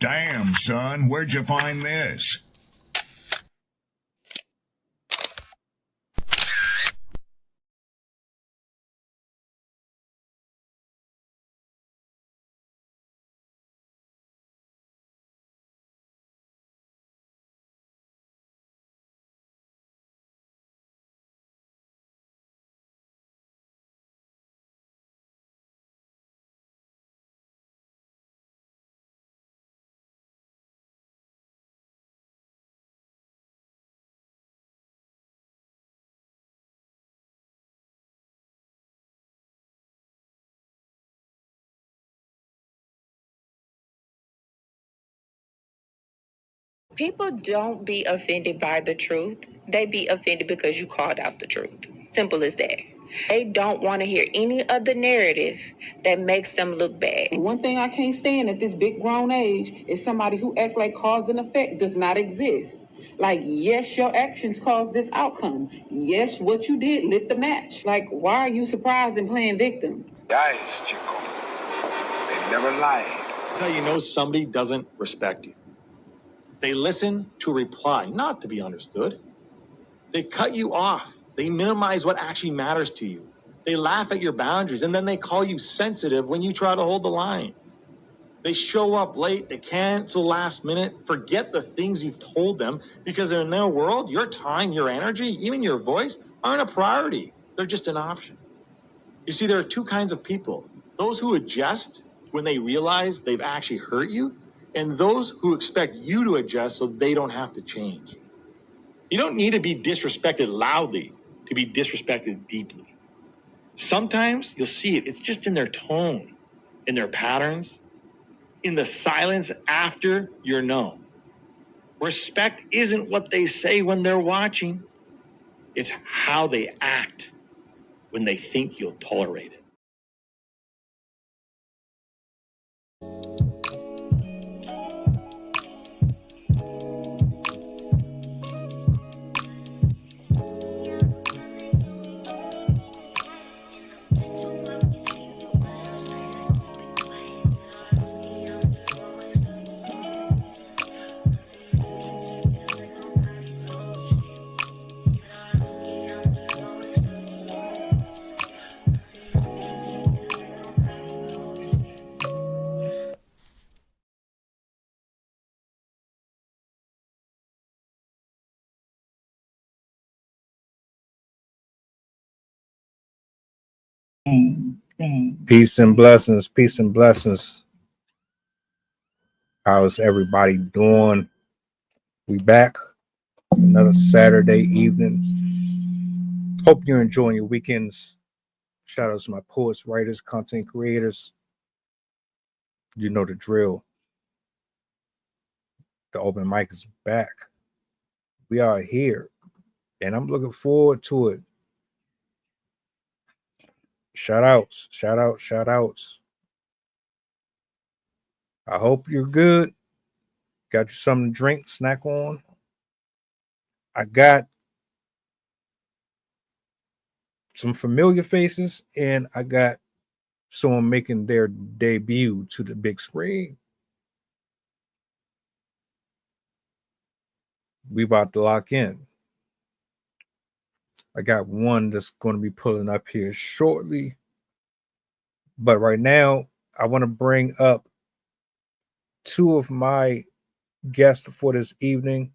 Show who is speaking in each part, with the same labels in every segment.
Speaker 1: Damn, son, where'd you find this?
Speaker 2: People don't be offended by the truth. They be offended because you called out the truth. Simple as that. They don't want to hear any other narrative that makes them look bad.
Speaker 3: One thing I can't stand at this big grown age is somebody who act like cause and effect does not exist. Like, yes, your actions caused this outcome. Yes, what you did lit the match. Like, why are you surprised and playing victim?
Speaker 4: Guys, Chico, they never lie.
Speaker 5: That's how you know somebody doesn't respect you. They listen to reply, not to be understood. They cut you off. They minimize what actually matters to you. They laugh at your boundaries, and then they call you sensitive when you try to hold the line. They show up late, they cancel last minute, forget the things you've told them, because in their world, your time, your energy, even your voice aren't a priority. They're just an option. You see, there are two kinds of people. Those who adjust when they realize they've actually hurt you, and those who expect you to adjust so they don't have to change. You don't need to be disrespected loudly to be disrespected deeply. Sometimes you'll see it. It's just in their tone, in their patterns, in the silence after you're known. Respect isn't what they say when they're watching. It's how they act when they think you'll tolerate it.
Speaker 6: Peace and blessings. Peace and blessings. How's everybody doing? We back another Saturday evening. Hope you're enjoying your weekends. Shout out to my poets, writers, content creators. You know the drill. The open mic is back. We are here, and I'm looking forward to it. Shout outs. I hope you're good. Got you something to drink, snack on. I got some familiar faces, and I got someone making their debut to the big screen. We about to lock in. I got one that's going to be pulling up here shortly. But right now, I want to bring up two of my guests for this evening,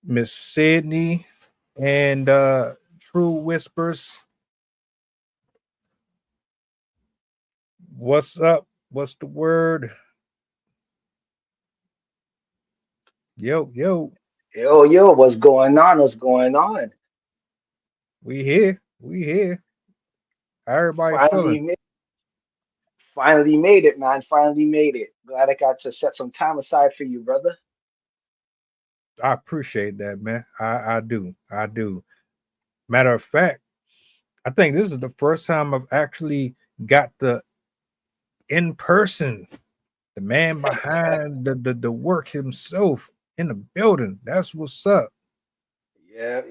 Speaker 6: Miss Sydney and True Whispers. What's up? What's the word? Yo.
Speaker 7: Yo, what's going on? What's going on?
Speaker 6: We here. How everybody
Speaker 7: Finally,
Speaker 6: feeling?
Speaker 7: ma- finally made it, man. Finally made it. Glad I got to set some time aside for you, brother.
Speaker 6: I appreciate that, man. I do. Matter of fact, I think this is the first time I've actually got the in person, the man behind the work himself in the building. That's what's up.
Speaker 7: Yeah.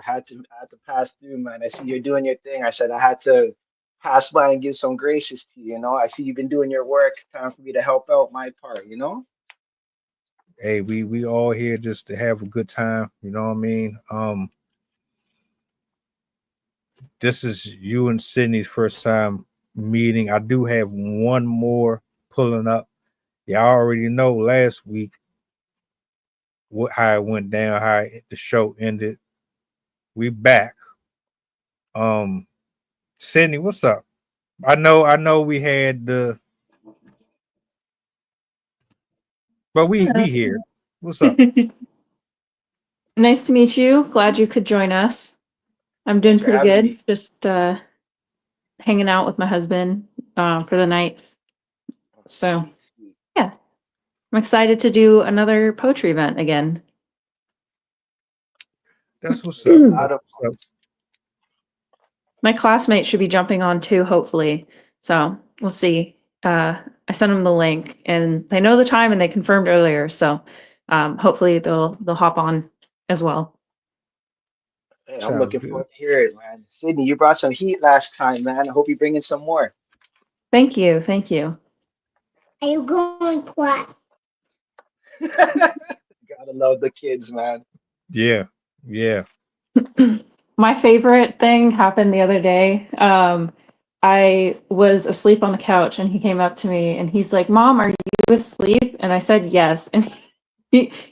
Speaker 7: Had to pass through, man. I see you're doing your thing. I said I had to pass by and give some graces to you. You know, I see you've been doing your work. Time for me to help out my part. You know.
Speaker 6: Hey, we all here just to have a good time. You know what I mean? This is you and Sydney's first time meeting. I do have one more pulling up. Y'all already know last week how it went down, how the show ended. We back. Sydney, what's up? I know we had the but we here. What's up?
Speaker 8: Nice to meet you. Glad you could join us. I'm doing
Speaker 7: Thanks for
Speaker 8: pretty
Speaker 7: having
Speaker 8: good.
Speaker 7: me.
Speaker 8: Just hanging out with my husband for the night. So
Speaker 7: Sweet, sweet.
Speaker 8: yeah, I'm excited to do another poetry event again.
Speaker 6: That's what's
Speaker 7: There's
Speaker 6: up.
Speaker 7: a
Speaker 8: My
Speaker 7: lot of
Speaker 8: classmate should be jumping on too, hopefully. So we'll see. I sent them the link, and they know the time, and they confirmed earlier. So hopefully they'll hop on as well.
Speaker 7: Hey, I'm
Speaker 6: Sounds
Speaker 7: looking
Speaker 6: good.
Speaker 7: forward to hear it, man. Sydney, you brought some heat last time, man. I hope you bring in some more.
Speaker 8: Thank you. Thank you.
Speaker 9: Are you going to class?
Speaker 7: Gotta love the kids, man.
Speaker 6: Yeah. Yeah.
Speaker 8: My favorite thing happened the other day. I was asleep on the couch and he came up to me and he's like, "Mom, are you asleep?" And I said, "Yes." And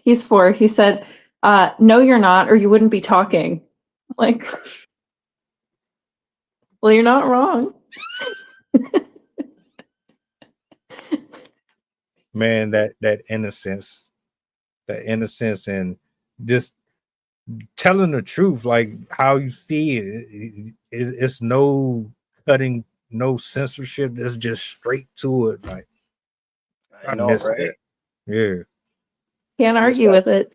Speaker 8: he's 4. He said, "No, you're not, or you wouldn't be talking." Like, well, you're not wrong.
Speaker 6: Man, that innocence and just telling the truth, like how you see it's no cutting, no censorship. It's just straight to it. Like
Speaker 7: I
Speaker 6: I
Speaker 7: know,
Speaker 6: miss
Speaker 7: right?
Speaker 6: that. Yeah.
Speaker 8: Can't
Speaker 7: I miss
Speaker 8: argue
Speaker 7: that
Speaker 8: with
Speaker 7: too.
Speaker 8: it.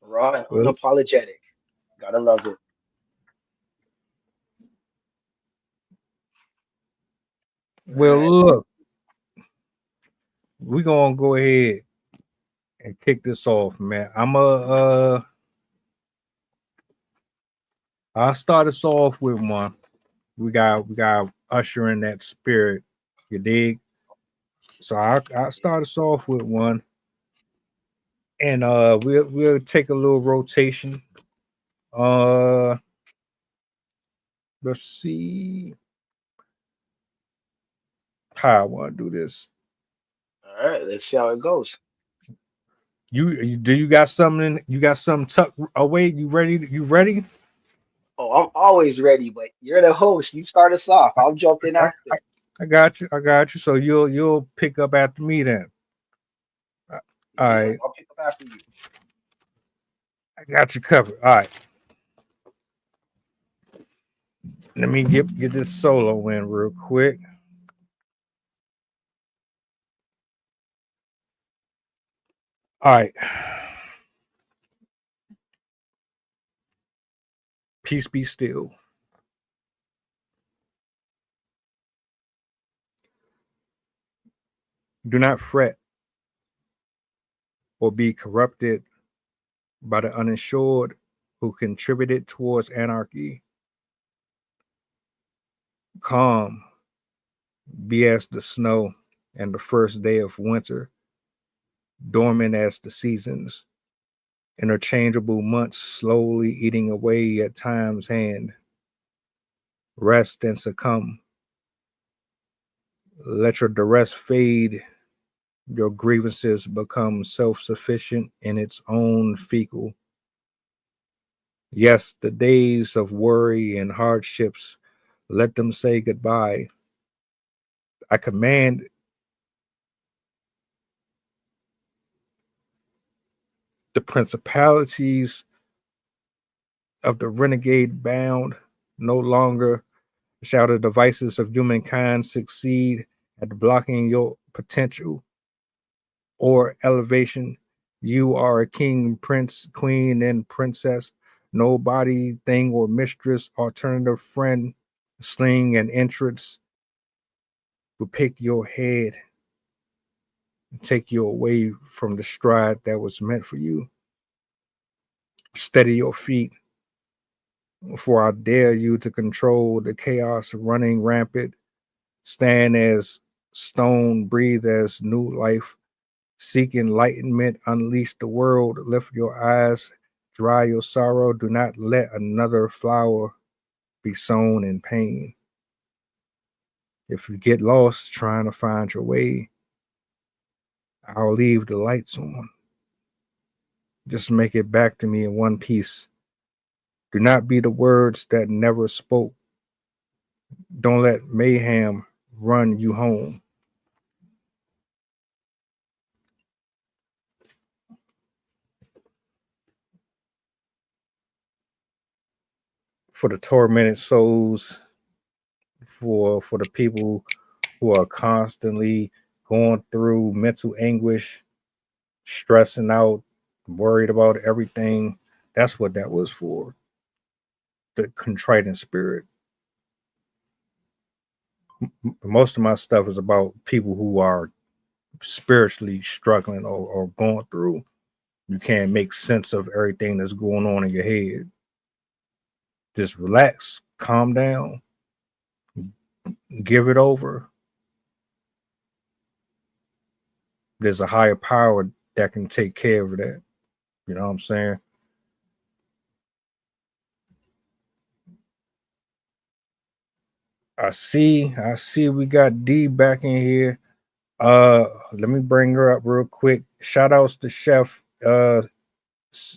Speaker 7: Raw and
Speaker 6: Well,
Speaker 7: unapologetic. Gotta love it.
Speaker 6: well,
Speaker 7: Man.
Speaker 6: look, we're gonna go ahead and kick this off, man. I'll start us off with one. We got usher in that spirit. You dig? So I'll start us off with one. And we'll take a little rotation. Uh let's see how I want to do this.
Speaker 7: All right, let's see how it goes.
Speaker 6: You do you got something tucked away? You ready?
Speaker 7: Oh, I'm always ready, but you're the host. You start us off. I'll jump in
Speaker 6: I,
Speaker 7: after.
Speaker 6: I, I got you. I got you. So you'll pick up after me then. Uh, All
Speaker 7: Yeah,
Speaker 6: right,
Speaker 7: I'll pick up after you.
Speaker 6: I got you covered. All right, let me get this solo in real quick. All right, peace be still. Do not fret or be corrupted by the uninsured who contributed towards anarchy. Calm, be as the snow and the first day of winter, dormant as the seasons, interchangeable months slowly eating away at time's hand. Rest and succumb. Let your duress fade, your grievances become self sufficient in its own fecal. Yes, the days of worry and hardships, let them say goodbye. I command the principalities of the renegade bound. No longer shall the devices of humankind succeed at blocking your potential or elevation. You are a king, prince, queen, and princess. Nobody, thing, or mistress, alternative friend, sling, and entrance will pick your head and take you away from the stride that was meant for you. Steady your feet. For I dare you to control the chaos running rampant, stand as stone, breathe as new life, seek enlightenment, unleash the world, lift your eyes, dry your sorrow, do not let another flower be sown in pain. If you get lost trying to find your way, I'll leave the lights on. Just make it back to me in one piece. Do not be the words that never spoke. Don't let mayhem run you home. For the tormented souls, for the people who are constantly going through mental anguish, stressing out, worried about everything. That's what that was for. The contrite in spirit. Most of my stuff is about people who are spiritually struggling or going through. You can't make sense of everything that's going on in your head. Just relax, calm down, give it over. There's a higher power that can take care of that. You know what I'm saying? I see we got D back in here. Let me bring her up real quick. Shout outs to Chef.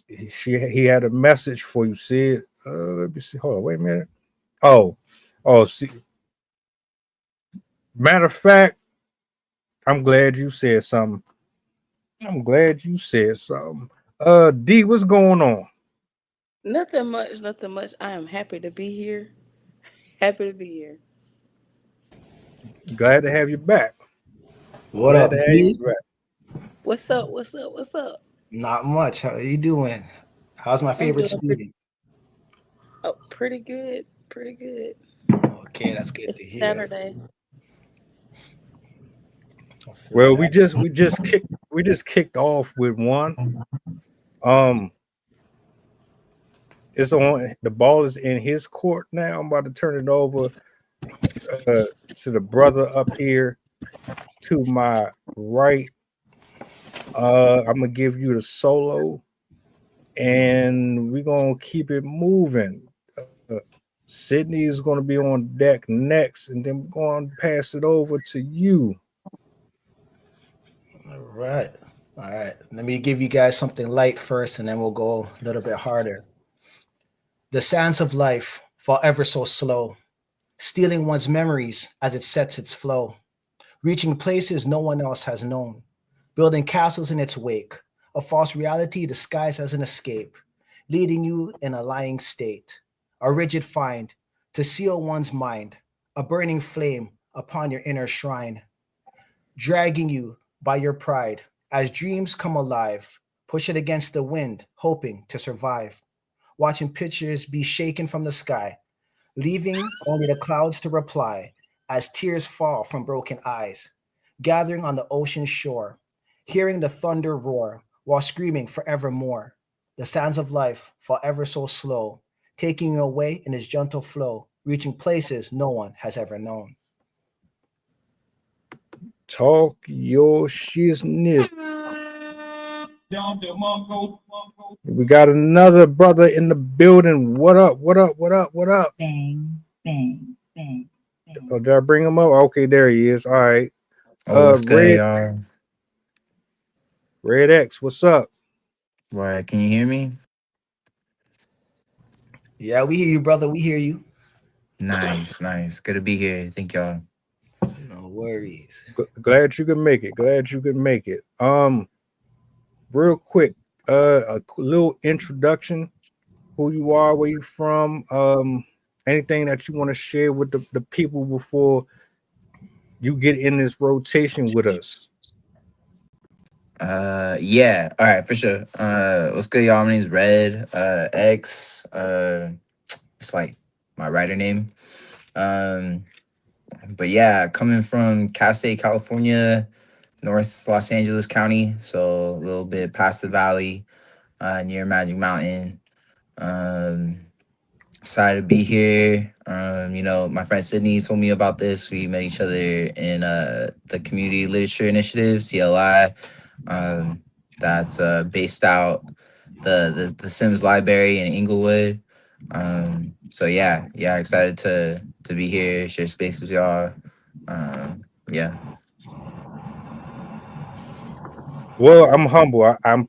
Speaker 6: He had a message for you. See it? Let me see. Hold on, wait a minute. Oh, see. Matter of fact, I'm glad you said something. I'm glad you said something. D, what's going on?
Speaker 10: Nothing much, nothing much. I am happy to be here. Happy to be here.
Speaker 6: Glad to have you back.
Speaker 11: What
Speaker 6: Glad
Speaker 11: up,
Speaker 6: to have you
Speaker 11: D?
Speaker 6: back.
Speaker 10: What's up? What's up? What's up?
Speaker 11: Not much. How you doing? How's my
Speaker 10: I'm
Speaker 11: favorite
Speaker 10: doing
Speaker 11: student?
Speaker 10: pretty good. Pretty good.
Speaker 11: Okay, that's good
Speaker 10: It's
Speaker 11: to hear.
Speaker 10: Saturday.
Speaker 11: I feel
Speaker 6: Well,
Speaker 11: that.
Speaker 6: we just kicked off with one. Um, it's on. The ball is in his court now. I'm about to turn it over to the brother up here to my right. I'm gonna give you the solo, and we're gonna keep it moving. Uh, Sydney is gonna be on deck next, and then we're going to pass it over to you.
Speaker 11: All right. All right. Let me give you guys something light first, and then we'll go a little bit harder. The sands of life fall ever so slow, stealing one's memories as it sets its flow, reaching places no one else has known, building castles in its wake, a false reality disguised as an escape, leading you in a lying state, a rigid find to seal one's mind, a burning flame upon your inner shrine, dragging you by your pride as dreams come alive, push it against the wind, hoping to survive, watching pictures be shaken from the sky, leaving only the clouds to reply as tears fall from broken eyes, gathering on the ocean shore, hearing the thunder roar while screaming forevermore. The sands of life fall ever so slow, taking you away in its gentle flow, reaching places no one has ever known.
Speaker 6: Talk your shiznit. We got another brother in the building. What up? What up? What up? What up?
Speaker 12: Bang, bang, bang, bang.
Speaker 6: Oh, did I bring him up? Okay, there he is. All right.
Speaker 12: Oh, what's good,
Speaker 6: Red
Speaker 12: y'all?
Speaker 6: Red X, what's up?
Speaker 12: What, can you hear me?
Speaker 11: Yeah, we hear you, brother. We hear you.
Speaker 12: Nice, nice. Good to be here. Thank y'all.
Speaker 11: No worries.
Speaker 6: Glad you could make it. Glad you could make it. Real quick, little introduction. Who you are, where you from, anything that you want to share with the people before you get in this rotation with us.
Speaker 12: Yeah, all right, for sure. What's good, y'all? My name's Red, X. It's like my writer name. Um, but yeah, coming from Cal State, California, North Los Angeles County, so a little bit past the valley, near Magic Mountain. Um, Excited to be here. My friend Sydney told me about this. We met each other in the Community Literature Initiative, CLI. That's based out the Sims Library in Inglewood. So yeah, excited to be here, share space with y'all. Yeah.
Speaker 6: Well, I'm humble. I'm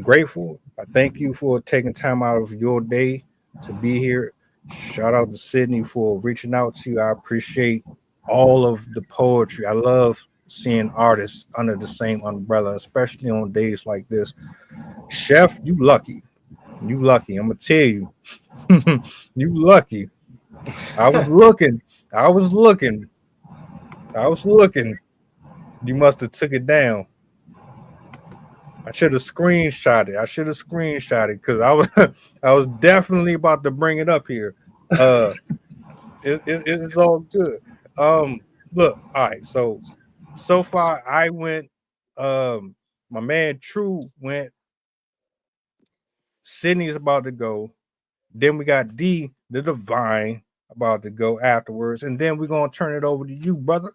Speaker 6: grateful. I thank you for taking time out of your day to be here. Shout out to Sydney for reaching out to you. I appreciate all of the poetry. I love seeing artists under the same umbrella, especially on days like this. Chef, you lucky. You lucky. I'm gonna tell you. You lucky. I was looking. I was looking. I was looking. You must have took it down. I should have screenshot it. I should have screenshot it because I was I was definitely about to bring it up here. Uh, it's all good. Look, all right. So far I went. My man True went. Sydney's about to go. Then we got the Divine about to go afterwards, and then we're gonna turn it over to you, brother.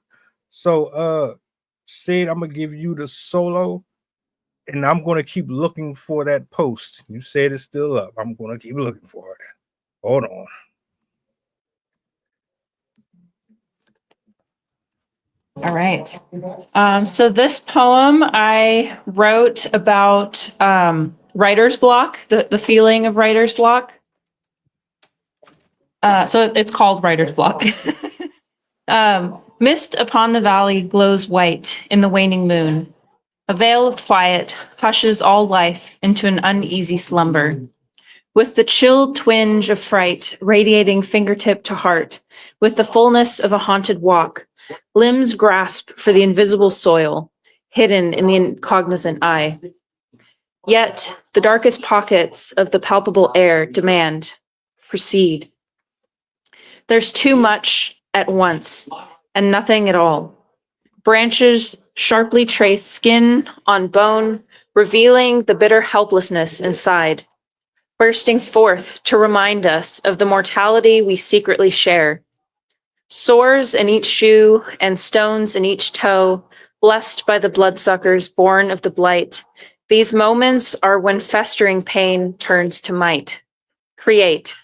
Speaker 6: So, Sid, I'm gonna give you the solo. And I'm going to keep looking for that post. You said it's still up. I'm going to keep looking for it. Hold on.
Speaker 8: All right. So this poem I wrote about writer's block, the feeling of writer's block. So it's called writer's block. Mist upon the valley glows white in the waning moon. A veil of quiet hushes all life into an uneasy slumber. With the chill twinge of fright radiating fingertip to heart, with the fullness of a haunted walk, limbs grasp for the invisible soil, hidden in the incognizant eye. Yet the darkest pockets of the palpable air demand, proceed. There's too much at once, and nothing at all. Branches sharply trace skin on bone, revealing the bitter helplessness inside, bursting forth to remind us of the mortality we secretly share. Sores in each shoe and stones in each toe, blessed by the bloodsuckers born of the blight. These moments are when festering pain turns to might. Create.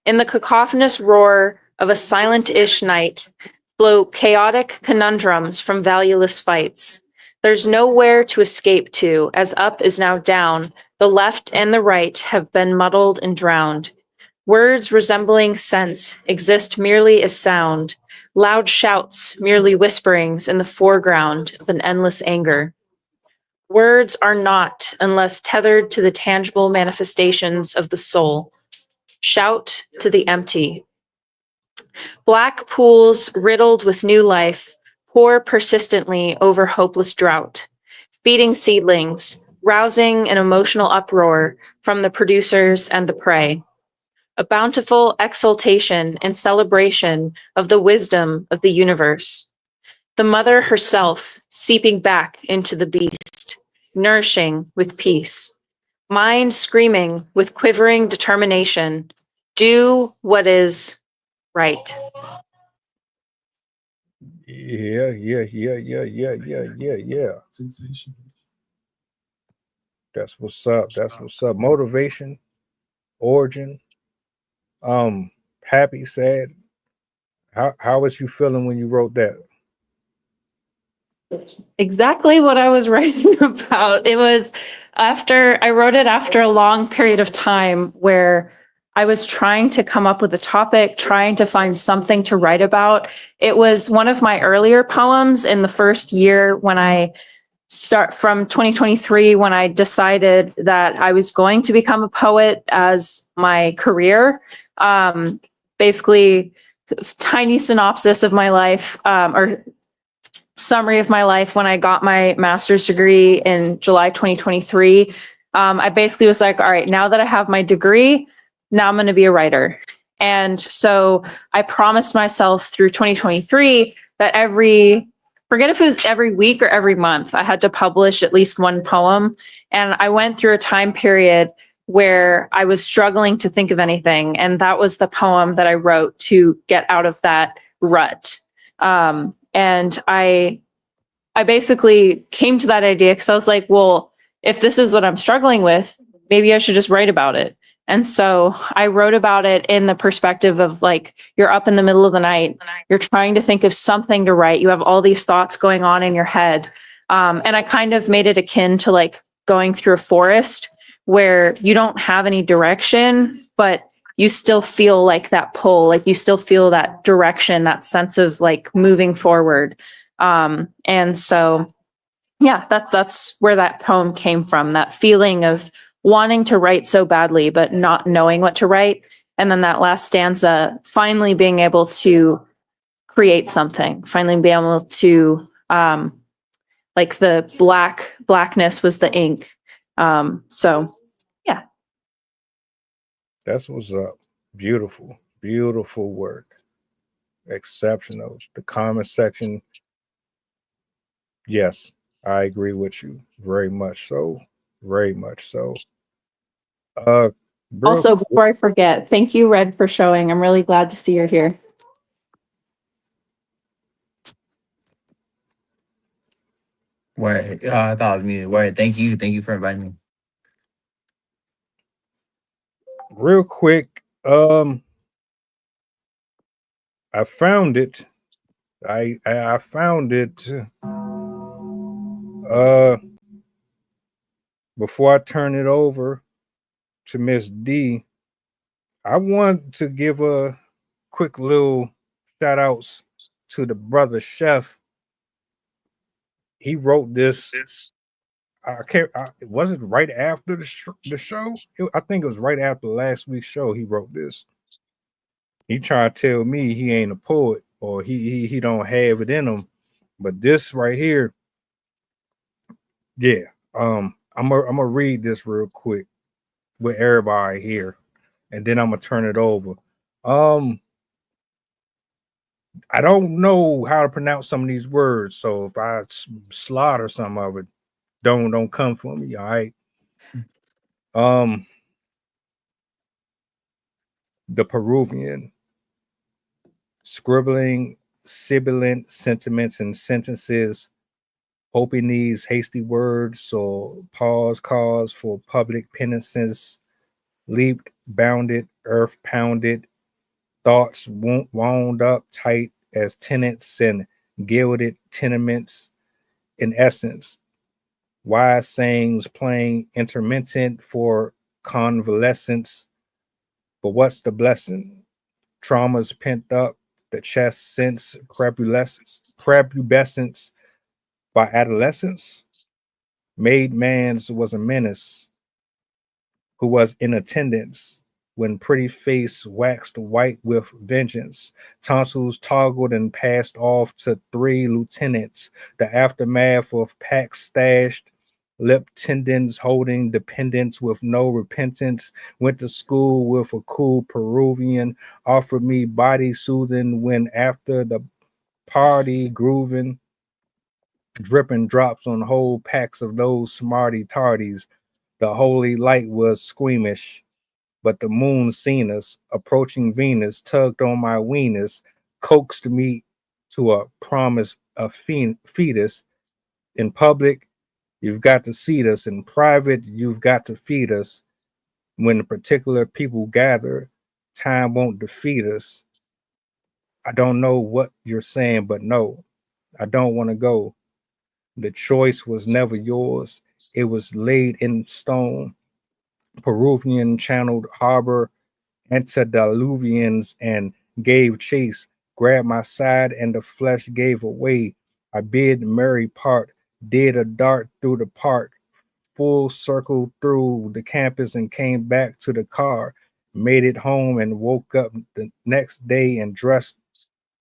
Speaker 8: In the cacophonous roar of a silent-ish night, flow chaotic conundrums from valueless fights. There's nowhere to escape to, as up is now down. The left and the right have been muddled and drowned. Words resembling sense exist merely as sound, loud shouts merely whisperings in the foreground of an endless anger. Words are not unless tethered to the tangible manifestations of the soul. Shout to the empty. Black pools riddled with new life pour persistently over hopeless drought, feeding seedlings, rousing an emotional uproar from the producers and the prey. A bountiful exultation and celebration of the wisdom of the universe. The mother herself seeping back into the beast, nourishing with peace. Mind screaming with quivering determination, do what is right.
Speaker 6: Yeah. That's what's up. That's what's up. Motivation, origin. Happy, sad. How was you feeling when you wrote that?
Speaker 8: Exactly what I was writing about. It was I wrote it after a long period of time where I was trying to come up with a topic, trying to find something to write about. It was one of my earlier poems in the first year when I start from 2023, when I decided that I was going to become a poet as my career. Basically, tiny synopsis of my life, or summary of my life when I got my master's degree in July 2023. I basically was like, all right, now that I have my degree, now I'm going to be a writer. And so I promised myself through 2023 that forget if it was every week or every month, I had to publish at least one poem. And I went through a time period where I was struggling to think of anything. And that was the poem that I wrote to get out of that rut. And I basically came to that idea because I was like, well, if this is what I'm struggling with, maybe I should just write about it. And so I wrote about it in the perspective of like, you're up in the middle of the night, you're trying to think of something to write, you have all these thoughts going on in your head. And I kind of made it akin to like going through a forest where you don't have any direction, but you still feel like that pull, like you still feel that direction, that sense of like moving forward. And so, yeah, that's where that poem came from, that feeling of wanting to write so badly, but not knowing what to write. And then that last stanza, finally being able to create something, finally being able to, like the blackness was the ink. So yeah.
Speaker 6: That's what's up. Beautiful, beautiful work. Exceptional. The comment section. Yes, I agree with you. Very much so. Very much so. Real
Speaker 8: Also,
Speaker 6: quick,
Speaker 8: before I forget, thank you, Red, for showing. I'm really glad to see you're here.
Speaker 12: Word. I thought it was muted. Word. Thank you for inviting me.
Speaker 6: real quick, I found it. I found it before I turn it over to Miss D. I want to give a quick little shout outs to the brother chef. He wrote this. I can't. Was it right after the show? I think it was right after last week's show. He wrote this. He tried to tell me he ain't a poet or he don't have it in him, but this right here, yeah. I'm gonna read this real quick with everybody here, and then I'm gonna turn it over. I don't know how to pronounce some of these words, so if I slaughter some of it, don't come for me. All right. The Peruvian, scribbling sibilant sentiments and sentences, hoping these hasty words or pause cause for public penances, leaped, bounded, earth pounded, thoughts wound up tight as tenants and gilded tenements. In essence, wise sayings playing intermittent for convalescence. But what's the blessing? Traumas pent up, the chest sense prepubescence by adolescence. Made man's was a menace who was in attendance when pretty face waxed white with vengeance. Tonsils toggled and passed off to 3 lieutenants. The aftermath of packs stashed, lip tendons holding dependence with no repentance. Went to school with a cool Peruvian, offered me body soothing when after the party grooving, dripping drops on whole packs of those smarty tardies. The holy light was squeamish, but the moon seen us. Approaching Venus tugged on my weenus, coaxed me to a promise of fetus. In public, you've got to seat us. In private, you've got to feed us. When particular people gather, time won't defeat us. I don't know what you're saying, but no, I don't want to go. The choice was never yours. It was laid in stone. Peruvian channeled harbor antediluvians and gave chase. Grabbed my side and the flesh gave away. I bid Mary part, did a dart through the park, full circle through the campus and came back to the car. Made it home and woke up the next day and dressed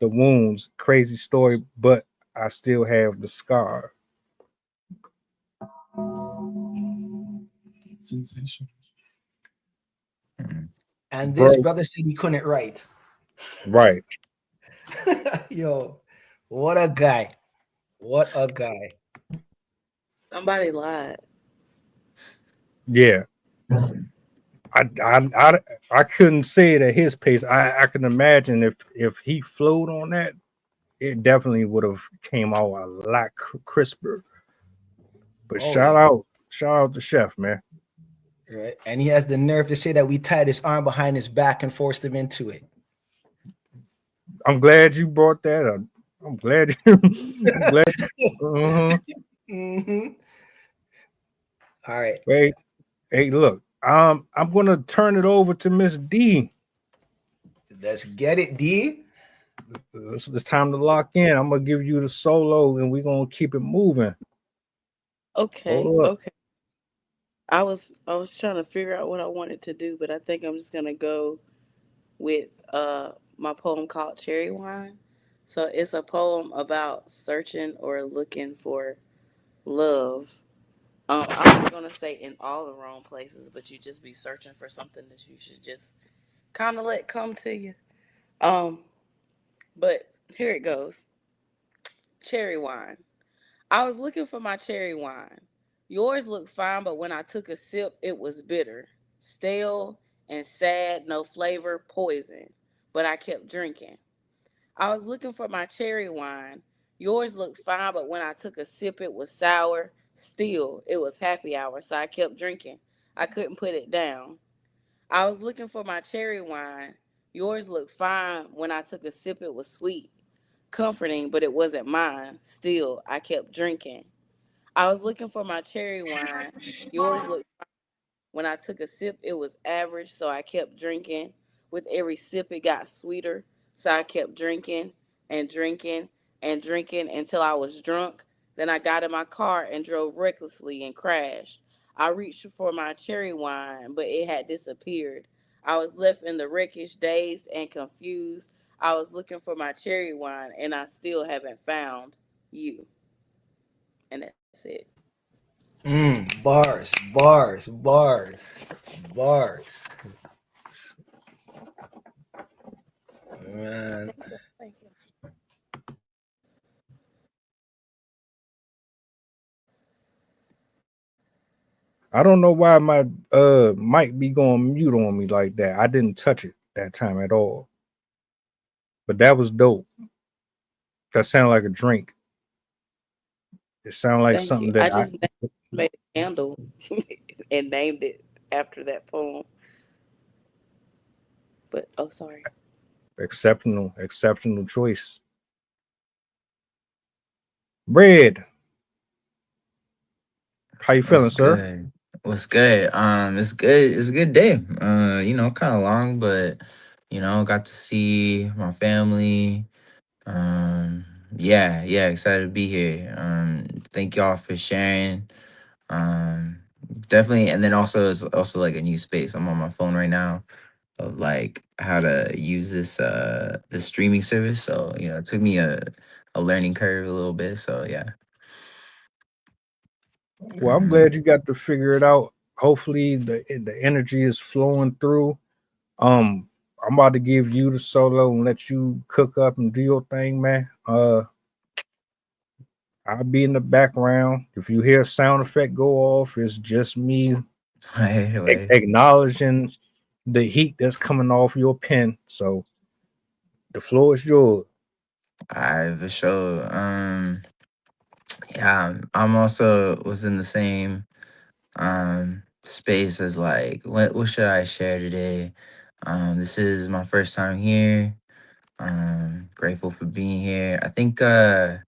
Speaker 6: the wounds. Crazy story, but I still have the scar.
Speaker 11: And
Speaker 6: Bro,
Speaker 11: this brother said he couldn't write.
Speaker 6: right.
Speaker 11: Yo, what a guy. What a guy.
Speaker 10: Somebody lied.
Speaker 6: Yeah. I couldn't say it at his pace. I can imagine if he flowed on that, it definitely would have came out a lot crisper. But
Speaker 11: Oh yeah.
Speaker 6: shout out to Chef, man.
Speaker 11: Right. And he has the nerve to say that we tied his arm behind his back and forced him into it.
Speaker 6: I'm glad you brought that up. I'm glad. I'm glad. Uh-huh.
Speaker 11: Hmm. All right.
Speaker 6: Hey, hey, look. I'm gonna turn it over to Miss D.
Speaker 11: Let's get it, D.
Speaker 6: It's time to lock in. I'm gonna give you the solo, and we're gonna keep it moving.
Speaker 10: Okay,
Speaker 6: Hold up.
Speaker 10: okay. I was trying to figure out what I wanted to do, but I think I'm just gonna go with my poem called Cherry Wine. So it's a poem about searching or looking for love. I'm not gonna say in all the wrong places, but you just be searching for something that you should just kind of let come to you. Um, but here it goes. Cherry wine. I was looking for my cherry wine. Yours looked fine, but when I took a sip, it was bitter, stale, and sad, no flavor, poison. But I kept drinking. I was looking for my cherry wine. Yours looked fine, but when I took a sip, it was sour. Still, it was happy hour, so I kept drinking. I couldn't put it down. I was looking for my cherry wine. Yours looked fine. When I took a sip, it was sweet, comforting, but it wasn't mine. Still, I kept drinking. I was looking for my cherry wine. Yours looked, when I took a sip, it was average, so I kept drinking. With every sip, it got sweeter, so I kept drinking and drinking and drinking until I was drunk. Then I got in my car and drove recklessly and crashed. I reached for my cherry wine, but it had disappeared. I was left in the wreckage, dazed and confused. I was looking for my cherry wine, and I still haven't found you. And that's it.
Speaker 11: Bars, bars, bars, bars. Man.
Speaker 10: Thank you. Thank you.
Speaker 6: I don't know why my mic be going mute on me like that. I didn't touch it that time at all. But that was dope. That sounded like a drink. It sounded like
Speaker 10: Thank you.
Speaker 6: something
Speaker 10: I
Speaker 6: that I
Speaker 10: just made a candle and named it after that poem. But oh, sorry.
Speaker 6: exceptional choice. Bread. How you feeling,
Speaker 12: What's
Speaker 6: sir?
Speaker 12: good? What's good? It's good. It's a good day. Kind of long, but got to see my family. Yeah, excited to be here. Thank y'all for sharing. Um, Definitely, and then also it's also like a new space. I'm on my phone right now of like how to use this streaming service. So it took me a learning curve a little bit. So yeah.
Speaker 6: Well, I'm glad you got to figure it out. Hopefully the energy is flowing through. Um, I'm about to give you the solo and let you cook up and do your thing, man. I'll be in the background. If you hear a sound effect go off, it's just me
Speaker 12: Right.
Speaker 6: acknowledging the heat that's coming off your pen. So the floor is yours.
Speaker 12: I for sure. Yeah, I'm also was in the same space as like what should I share today? This is my first time here. Grateful for being here. I think I'll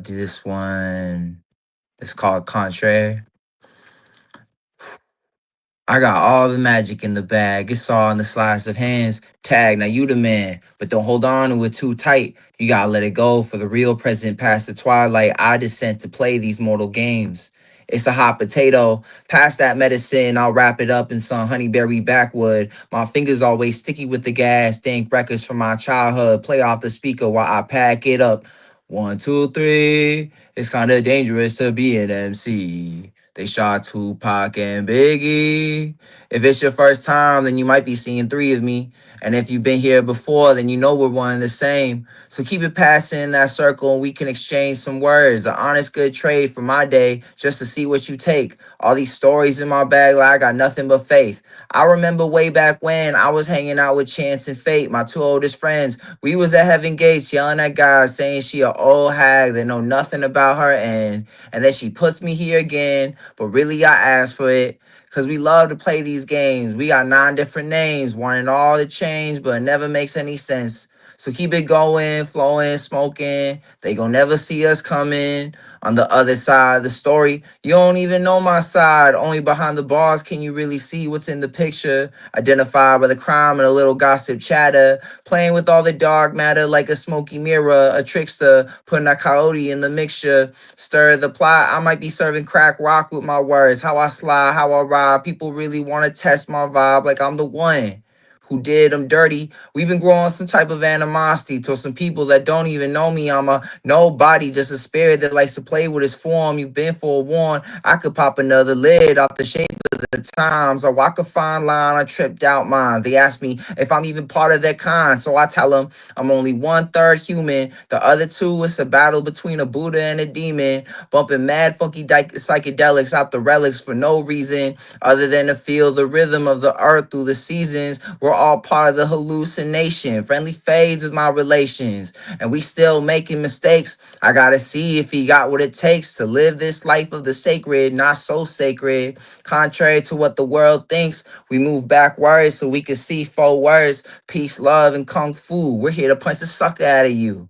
Speaker 12: do this one. It's called Contraire. I got all the magic in the bag. It's all in the sleight of hands. Tag, now you the man. But don't hold on to it too tight. You gotta let it go for the real present past the twilight. I just sent to play these mortal games. It's a hot potato. Pass that medicine. I'll wrap it up in some honeyberry backwood. My fingers always sticky with the gas. Dank records from my childhood. Play off the speaker while I pack it up. One, two, three. It's kind of dangerous to be an MC. They shot Tupac and Biggie. If it's your first time, then you might be seeing three of me. And if you've been here before, then you know we're one and the same. So keep it passing in that circle and we can exchange some words. An honest, good trade for my day just to see what you take. All these stories in my bag, like I got nothing but faith. I remember way back when I was hanging out with Chance and Fate, my two oldest friends. We was at Heaven Gates yelling at guys saying she a old hag that know nothing about her end. And then she puts me here again, but really I asked for it. Cause we love to play these games. We got 9 different names, wanting all to change, but it never makes any sense. So keep it going, flowing, smoking. They gon' never see us coming. On the other side of the story, you don't even know my side. Only behind the bars can you really see what's in the picture. Identified by the crime and a little gossip chatter. Playing with all the dark matter like a smoky mirror. A trickster, putting a coyote in the mixture. Stir the plot, I might be serving crack rock with my words. How I slide, how I ride. People really want to test my vibe like I'm the one who did them dirty. We've been growing some type of animosity to some people that don't even know me. I'm a nobody, just a spirit that likes to play with his form. You've been forewarned. I could pop another lid off the shape of the times. Or walk a fine line, I tripped out mine. They ask me if I'm even part of their kind. So I tell them I'm only 1/3 human. The other two, it's a battle between a Buddha and a demon. Bumping mad funky psychedelics out the relics for no reason other than to feel the rhythm of the earth through the seasons. We're all part of the hallucination. Friendly fades with my relations. And we still making mistakes. I gotta see if he got what it takes to live this life of the sacred, not so sacred. Contrary to what the world thinks, we move backwards so we can see forwards. Peace, love, and kung fu. We're here to punch the sucker out of you.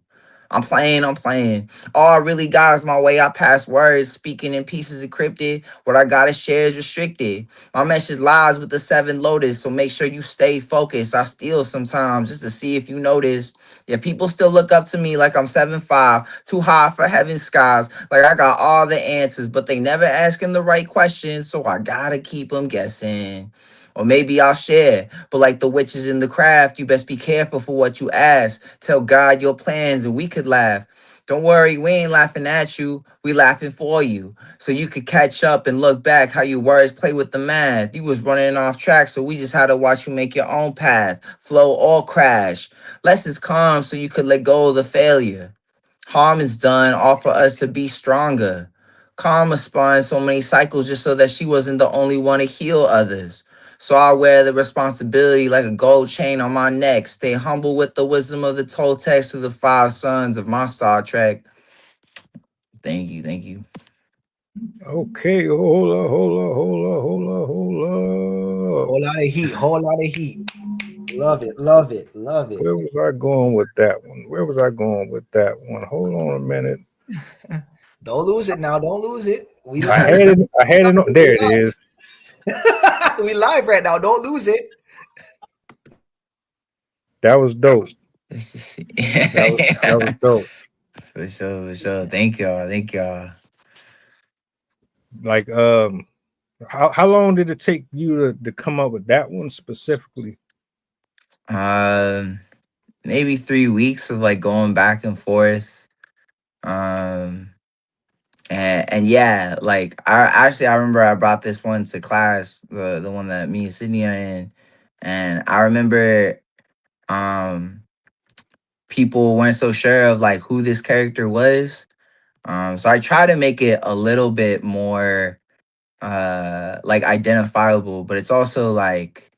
Speaker 12: I'm playing. All I really got is my way I pass words, speaking in pieces encrypted. What I gotta share is restricted. My message lies with the 7 lotus, so make sure you stay focused. I steal sometimes just to see if you notice. Yeah, people still look up to me like I'm 7'5", too high for heaven's skies. Like I got all the answers, but they never asking the right questions, so I gotta keep them guessing. Or maybe I'll share. But like the witches in the craft, you best be careful for what you ask. Tell God your plans and we could laugh. Don't worry, we ain't laughing at you. We laughing for you. So you could catch up and look back how your words play with the math. You was running off track, so we just had to watch you make your own path. Flow or crash. Lessons come so you could let go of the failure. Harm is done, all for us to be stronger. Karma spun so many cycles just so that she wasn't the only one to heal others. So I wear the responsibility like a gold chain on my neck. Stay humble with the wisdom of the Toltecs through the 5 sons of my Star Trek. Thank you.
Speaker 6: Okay, hold up.
Speaker 11: Whole lot of heat. Love it.
Speaker 6: Where was I going with that one? Hold on a minute.
Speaker 11: Don't lose it now. Don't lose it. We
Speaker 6: I
Speaker 11: live.
Speaker 6: had it on. There it is.
Speaker 11: We live right now. Don't lose it.
Speaker 6: That was dope.
Speaker 12: Let's just see.
Speaker 6: That was dope.
Speaker 12: For sure. Thank y'all.
Speaker 6: Like how long did it take you to come up with that one specifically?
Speaker 12: Maybe 3 weeks of like going back and forth. And yeah, like I remember I brought this one to class, the one that me and Sydney are in, and I remember people weren't so sure of like who this character was. So I try to make it a little bit more like identifiable, but it's also like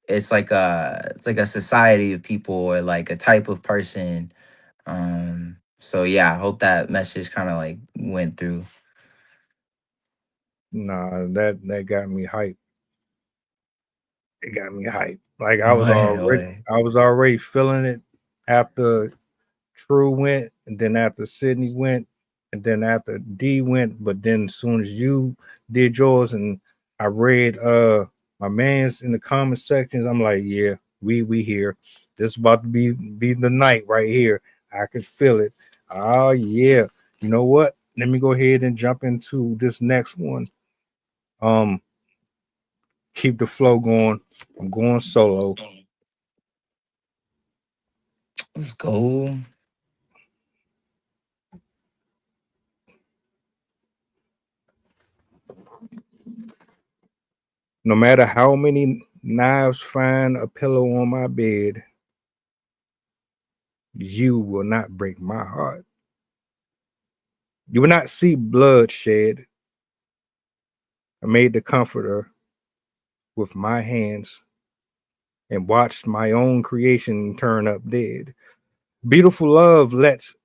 Speaker 12: it's like a society of people or like a type of person. So yeah, I hope that message kind of like went through.
Speaker 6: Nah, that got me hyped. It got me hyped. Like I
Speaker 12: No way.
Speaker 6: was already feeling it after True went, and then after Sydney went, and then after D went. But then as soon as you did yours, and I read my man's in the comment sections, I'm like, yeah, we here. This is about to be the night right here. I can feel it. Oh yeah. You know what? Let me go ahead and jump into this next one. Keep the flow going. I'm going solo.
Speaker 12: Let's go.
Speaker 6: No matter how many knives find a pillow on my bed, you will not break my heart. You will not see bloodshed. I made the comforter with my hands and watched my own creation turn up dead. Beautiful love, let's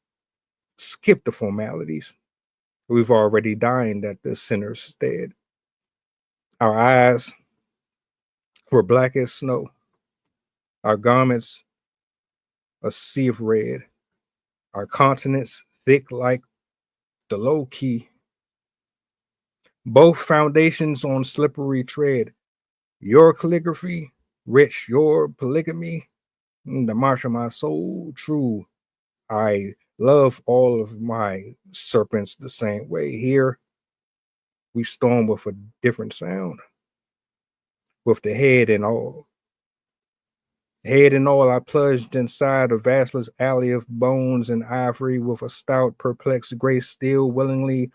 Speaker 6: skip the formalities. We've already dined at the sinner's stead. Our eyes were black as snow, our garments a sea of red, our continents thick like the low key. Both foundations on slippery tread. Your calligraphy, rich, your polygamy, the march of my soul, true. I love all of my serpents the same way. Here, we storm with a different sound, with the head and all. Head and all, I plunged inside a vastless alley of bones and ivory with a stout, perplexed grace, still willingly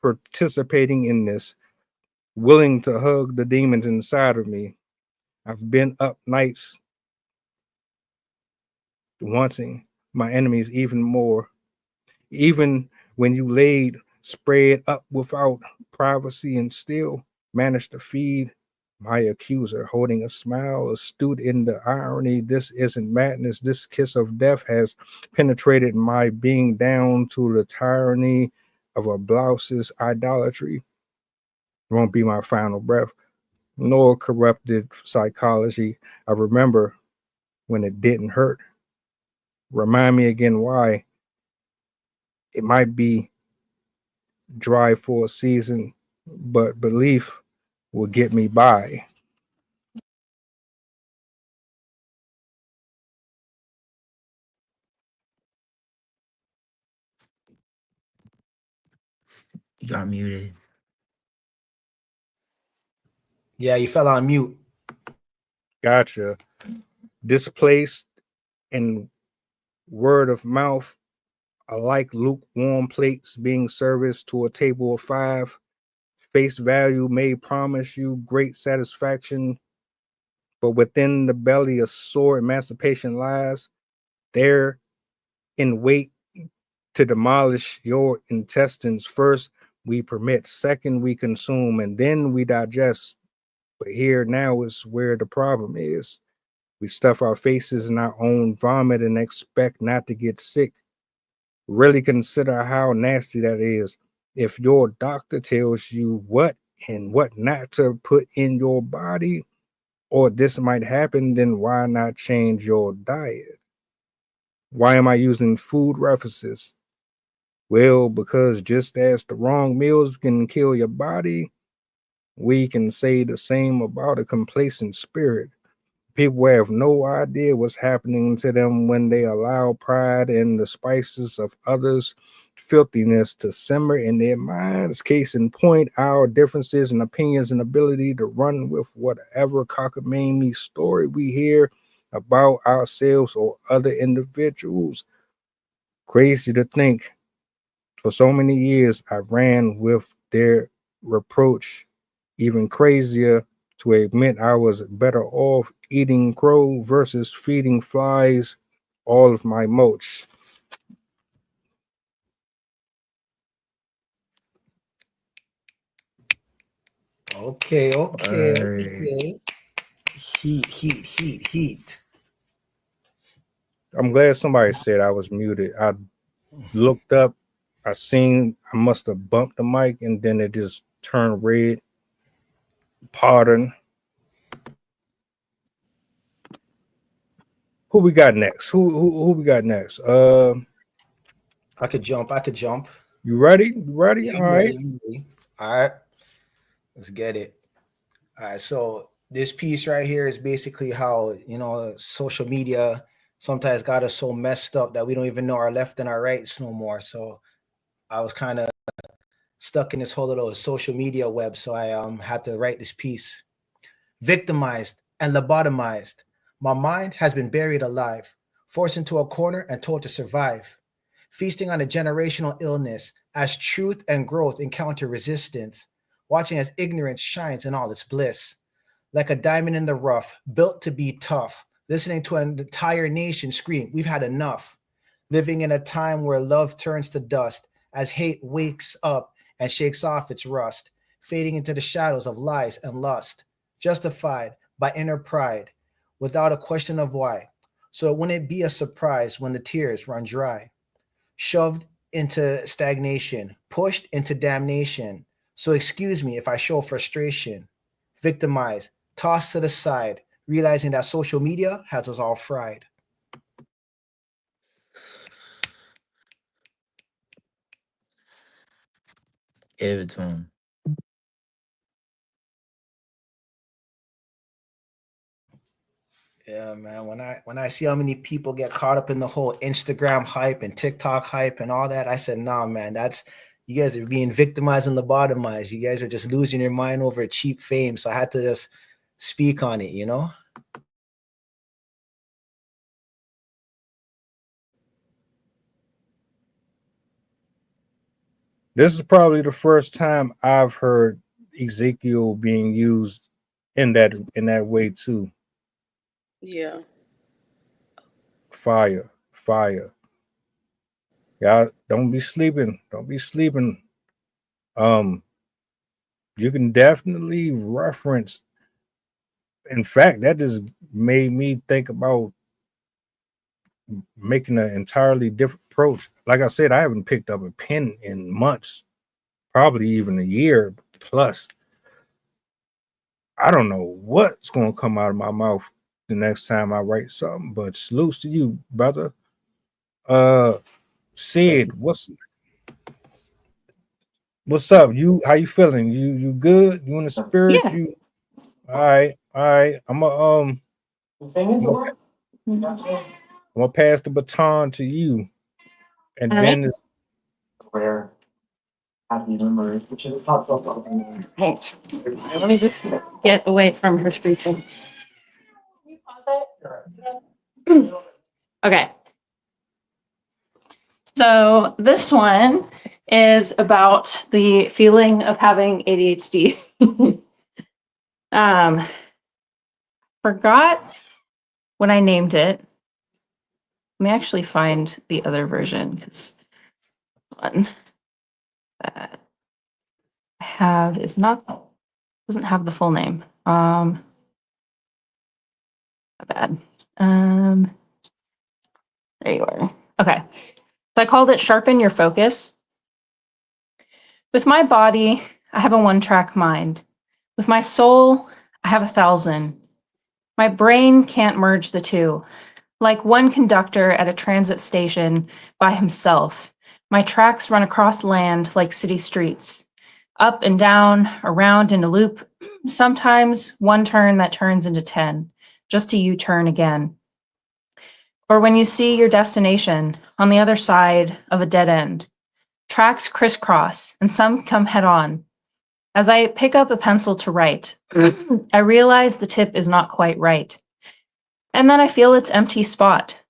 Speaker 6: participating in this, willing to hug the demons inside of me. I've been up nights wanting my enemies even more. Even when you laid spread up without privacy and still managed to feed my accuser, holding a smile astute in the irony. This isn't madness. This kiss of death has penetrated my being down to the tyranny of a blouse's idolatry. Won't be my final breath, nor corrupted psychology. I remember when it didn't hurt. Remind me again why. It might be dry for a season, but belief will get me by.
Speaker 12: You got muted.
Speaker 11: Yeah, you fell on mute.
Speaker 6: Gotcha. Displaced and word of mouth are like lukewarm plates being serviced to a table of five. Face value may promise you great satisfaction, but within the belly a sore emancipation lies. There in wait to demolish your intestines. First, we permit, second, we consume, and then we digest. But here now is where the problem is. We stuff our faces in our own vomit and expect not to get sick. Really consider how nasty that is. If your doctor tells you what and what not to put in your body, or this might happen, then why not change your diet? Why am I using food references? Well, because just as the wrong meals can kill your body, we can say the same about a complacent spirit. People have no idea what's happening to them when they allow pride and the spices of others' filthiness to simmer in their minds. Case in point, our differences in opinions and ability to run with whatever cockamamie story we hear about ourselves or other individuals. Crazy to think. For so many years, I ran with their reproach. Even crazier to admit I was better off eating crow versus feeding flies all of my mulch.
Speaker 11: Okay.
Speaker 12: All right.
Speaker 11: Heat.
Speaker 6: I'm glad somebody said I was muted. I looked up, I seen I must have bumped the mic and then it just turned red. Pardon. Who we got next? Who we got next?
Speaker 11: I could jump.
Speaker 6: You ready? You ready?
Speaker 11: Yeah,
Speaker 6: All right.
Speaker 11: I'm ready. All right. Let's get it. All right. So this piece right here is basically how, social media sometimes got us so messed up that we don't even know our left and our rights no more. So I was kind of stuck in this whole little social media web. So I had to write this piece. Victimized and lobotomized, my mind has been buried alive, forced into a corner and told to survive. Feasting on a generational illness as truth and growth encounter resistance. watching as ignorance shines in all its bliss. Like a diamond in the rough, built to be tough, listening to an entire nation scream, we've had enough. Living in a time where love turns to dust, as hate wakes up and shakes off its rust, fading into the shadows of lies and lust, justified by inner pride, without a question of why. So it wouldn't be a surprise when the tears run dry. Shoved into stagnation, pushed into damnation. So excuse me if I show frustration. Victimized, tossed to the side, realizing that social media has us all fried.
Speaker 12: Give it to him.
Speaker 11: Yeah, man. When I see how many people get caught up in the whole Instagram hype and TikTok hype and all that, I said, nah, man, that's you guys are being victimized and lobotomized. You guys are just losing your mind over cheap fame. So I had to just speak on it, you know?
Speaker 6: This is probably the first time I've heard Ezekiel being used in that way too.
Speaker 10: Yeah.
Speaker 6: Fire, fire. Y'all don't be sleeping. Don't be sleeping. Um, you can definitely reference. In fact, that just made me think about making an entirely different approach. Like I said, I haven't picked up a pen in months, probably even a year plus. I don't know what's going to come out of my mouth the next time I write something, but salutes to you, brother. Sid, what's up? How you feeling? You good? You in the spirit?
Speaker 8: Yeah.
Speaker 6: You all right? All right. I'm gonna pass the baton to you, and
Speaker 8: All right.
Speaker 6: then
Speaker 8: Right. Let me just get away from her screeching. Okay. So this one is about the feeling of having ADHD. Forgot when I named it. Let me actually find the other version because one that I have doesn't have the full name. My bad. There you are. Okay. So I called it Sharpen Your Focus. With my body, I have a one-track mind. With my soul, I have 1,000. My brain can't merge the two. Like one conductor at a transit station by himself, my tracks run across land like city streets. Up and down, around in a loop, sometimes one turn that turns into 10, just to U-turn again. Or when you see your destination on the other side of a dead end. Tracks crisscross and some come head on. As I pick up a pencil to write, I realize the tip is not quite right. And then I feel its empty spot.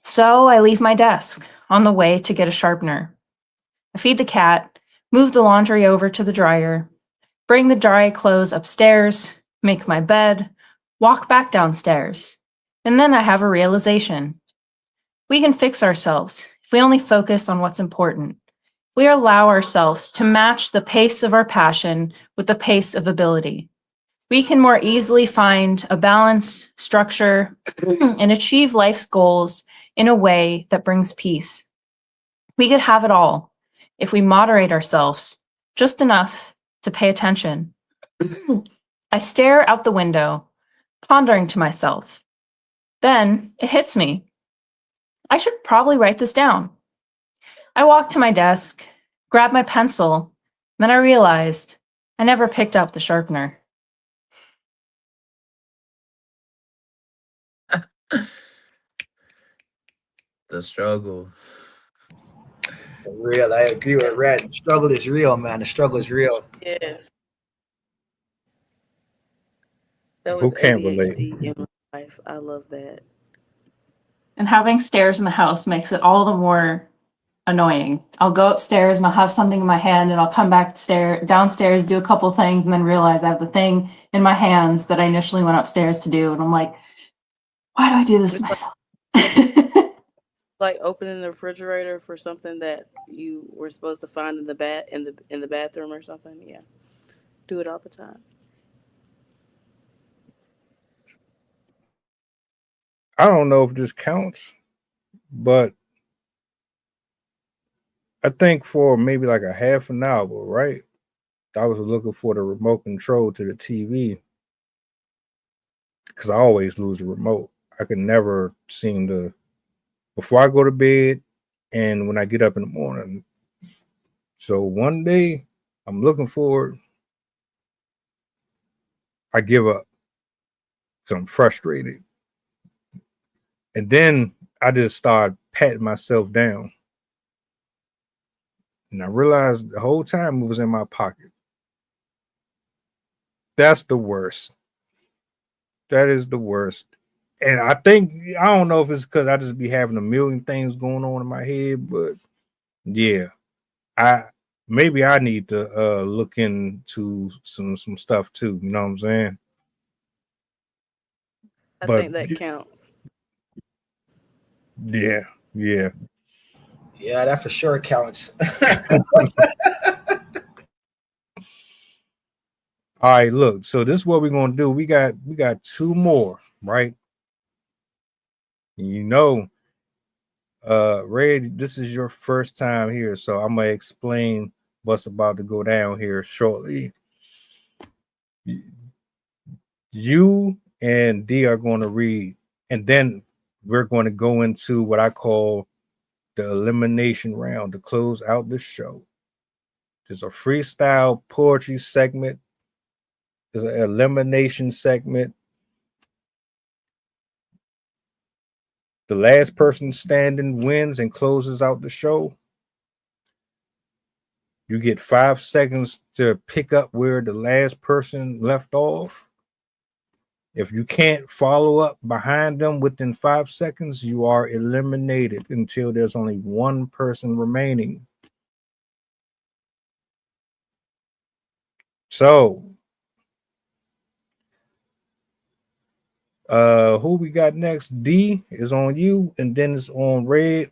Speaker 8: So I leave my desk on the way to get a sharpener. I feed the cat, move the laundry over to the dryer, bring the dry clothes upstairs, make my bed, walk back downstairs. And then I have a realization. We can fix ourselves if we only focus on what's important. We allow ourselves to match the pace of our passion with the pace of ability. We can more easily find a balance, structure, and achieve life's goals in a way that brings peace. We could have it all if we moderate ourselves just enough to pay attention. I stare out the window, pondering to myself. Then it hits me. I should probably write this down. I walk to my desk, grab my pencil, then I realized I never picked up the sharpener.
Speaker 12: The struggle.
Speaker 11: For real, I agree with Red. The struggle is real, man. The struggle is real.
Speaker 10: Yes. That
Speaker 6: who
Speaker 10: was
Speaker 6: can't relate?
Speaker 10: ADHD in my life. I love that.
Speaker 8: And having stairs in the house makes it all the more annoying. I'll go upstairs and I'll have something in my hand and I'll come back downstairs, do a couple things, and then realize I have the thing in my hands that I initially went upstairs to do. And I'm like, why do I do this to myself?
Speaker 10: Like opening the refrigerator for something that you were supposed to find in the bathroom or something. Yeah, do it all the time.
Speaker 6: I don't know if this counts, but I think for maybe like a half an hour, right? I was looking for the remote control to the TV because I always lose the remote. I can never seem to, before I go to bed and when I get up in the morning. So one day I'm looking for it. I give up because I'm frustrated. And then I just start patting myself down. And I realized the whole time it was in my pocket. That's the worst. That is the worst. And I think, I don't know if it's because I just be having a million things going on in my head, but yeah, maybe I need to look into some stuff too. You know what I'm saying?
Speaker 10: I
Speaker 6: But
Speaker 10: think that counts.
Speaker 6: yeah.
Speaker 11: Yeah, that for sure counts.
Speaker 6: All right, look. So this is what we're gonna do. We got two more, right? You know, Ray, this is your first time here, so I'm gonna explain what's about to go down here shortly. You and D are going to read, and then we're going to go into what I call the elimination round to close out the show. There's a freestyle poetry segment. There's an elimination segment. The last person standing wins and closes out the show. You get 5 seconds to pick up where the last person left off. If you can't follow up behind them within 5 seconds, you are eliminated until there's only one person remaining. So, who we got next? D is on you, and then it's on Red.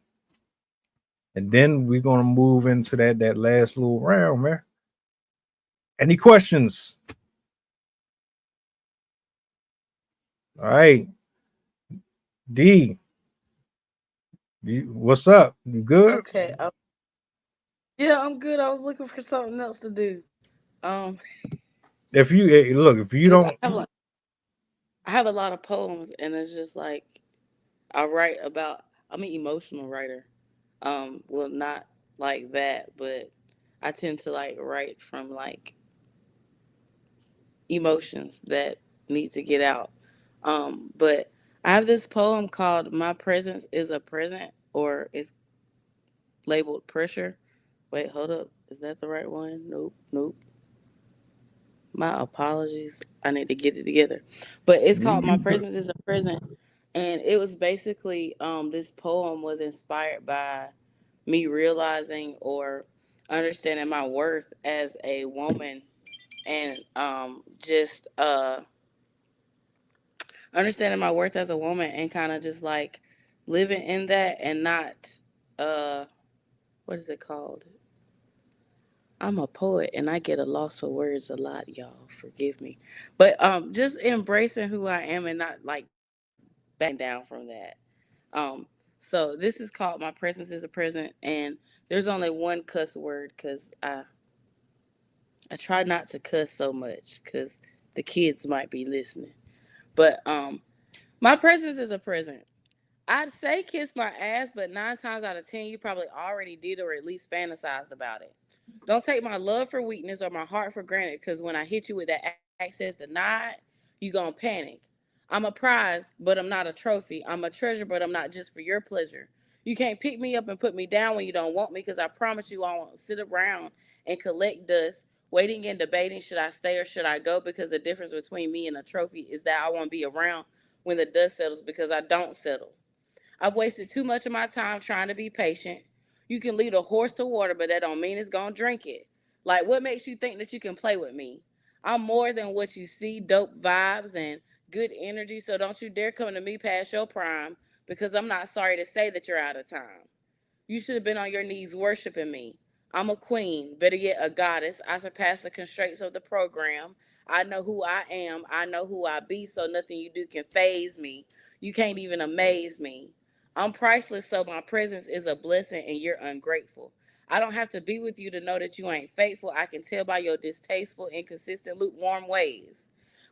Speaker 6: And then we're gonna move into that last little round, man. Any questions? All right. D, what's up? You good?
Speaker 10: Okay. Yeah, I'm good. I was looking for something else to do.
Speaker 6: If you look, if you
Speaker 10: 'Cause
Speaker 6: don't,
Speaker 10: I have a lot of poems, and it's just like I write about. I'm an emotional writer. Well, not like that, but I tend to like write from like emotions that need to get out. But I have this poem called "My Presence Is a Present," or it's labeled "Pressure." Wait, hold up. Is that the right one? Nope. My apologies. I need to get it together. But it's called "My Presence Is a Present," and it was basically this poem was inspired by me realizing or understanding my worth as a woman, and just understanding my worth as a woman, and kind of just like living in that, and not uh what is it called? I'm a poet and I get a loss for words a lot, y'all. Forgive me. But just embracing who I am and not like backing down from that. Um so this is called "My Presence Is a Present," and there's only one cuss word cuz I try not to cuss so much cuz the kids might be listening. But my presence is a present. I'd say kiss my ass, but 9 times out of 10, you probably already did or at least fantasized about it. Don't take my love for weakness or my heart for granted, because when I hit you with that access denied, you gonna panic. I'm a prize, but I'm not a trophy. I'm a treasure, but I'm not just for your pleasure. You can't pick me up and put me down when you don't want me, because I promise you I won't sit around and collect dust, waiting and debating should I stay or should I go, because the difference between me and a trophy is that I won't be around when the dust settles, because I don't settle. I've wasted too much of my time trying to be patient. You can lead a horse to water, but that don't mean it's gonna drink it. Like, what makes you think that you can play with me? I'm more than what you see, dope vibes and good energy, so don't you dare come to me past your prime, because I'm not sorry to say that you're out of time. You should have been on your knees worshiping me. I'm a queen, better yet, a goddess. I surpass the constraints of the program. I know who I am. I know who I be, so nothing you do can phase me. You can't even amaze me. I'm priceless, so my presence is a blessing and you're ungrateful. I don't have to be with you to know that you ain't faithful. I can tell by your distasteful, inconsistent, lukewarm ways.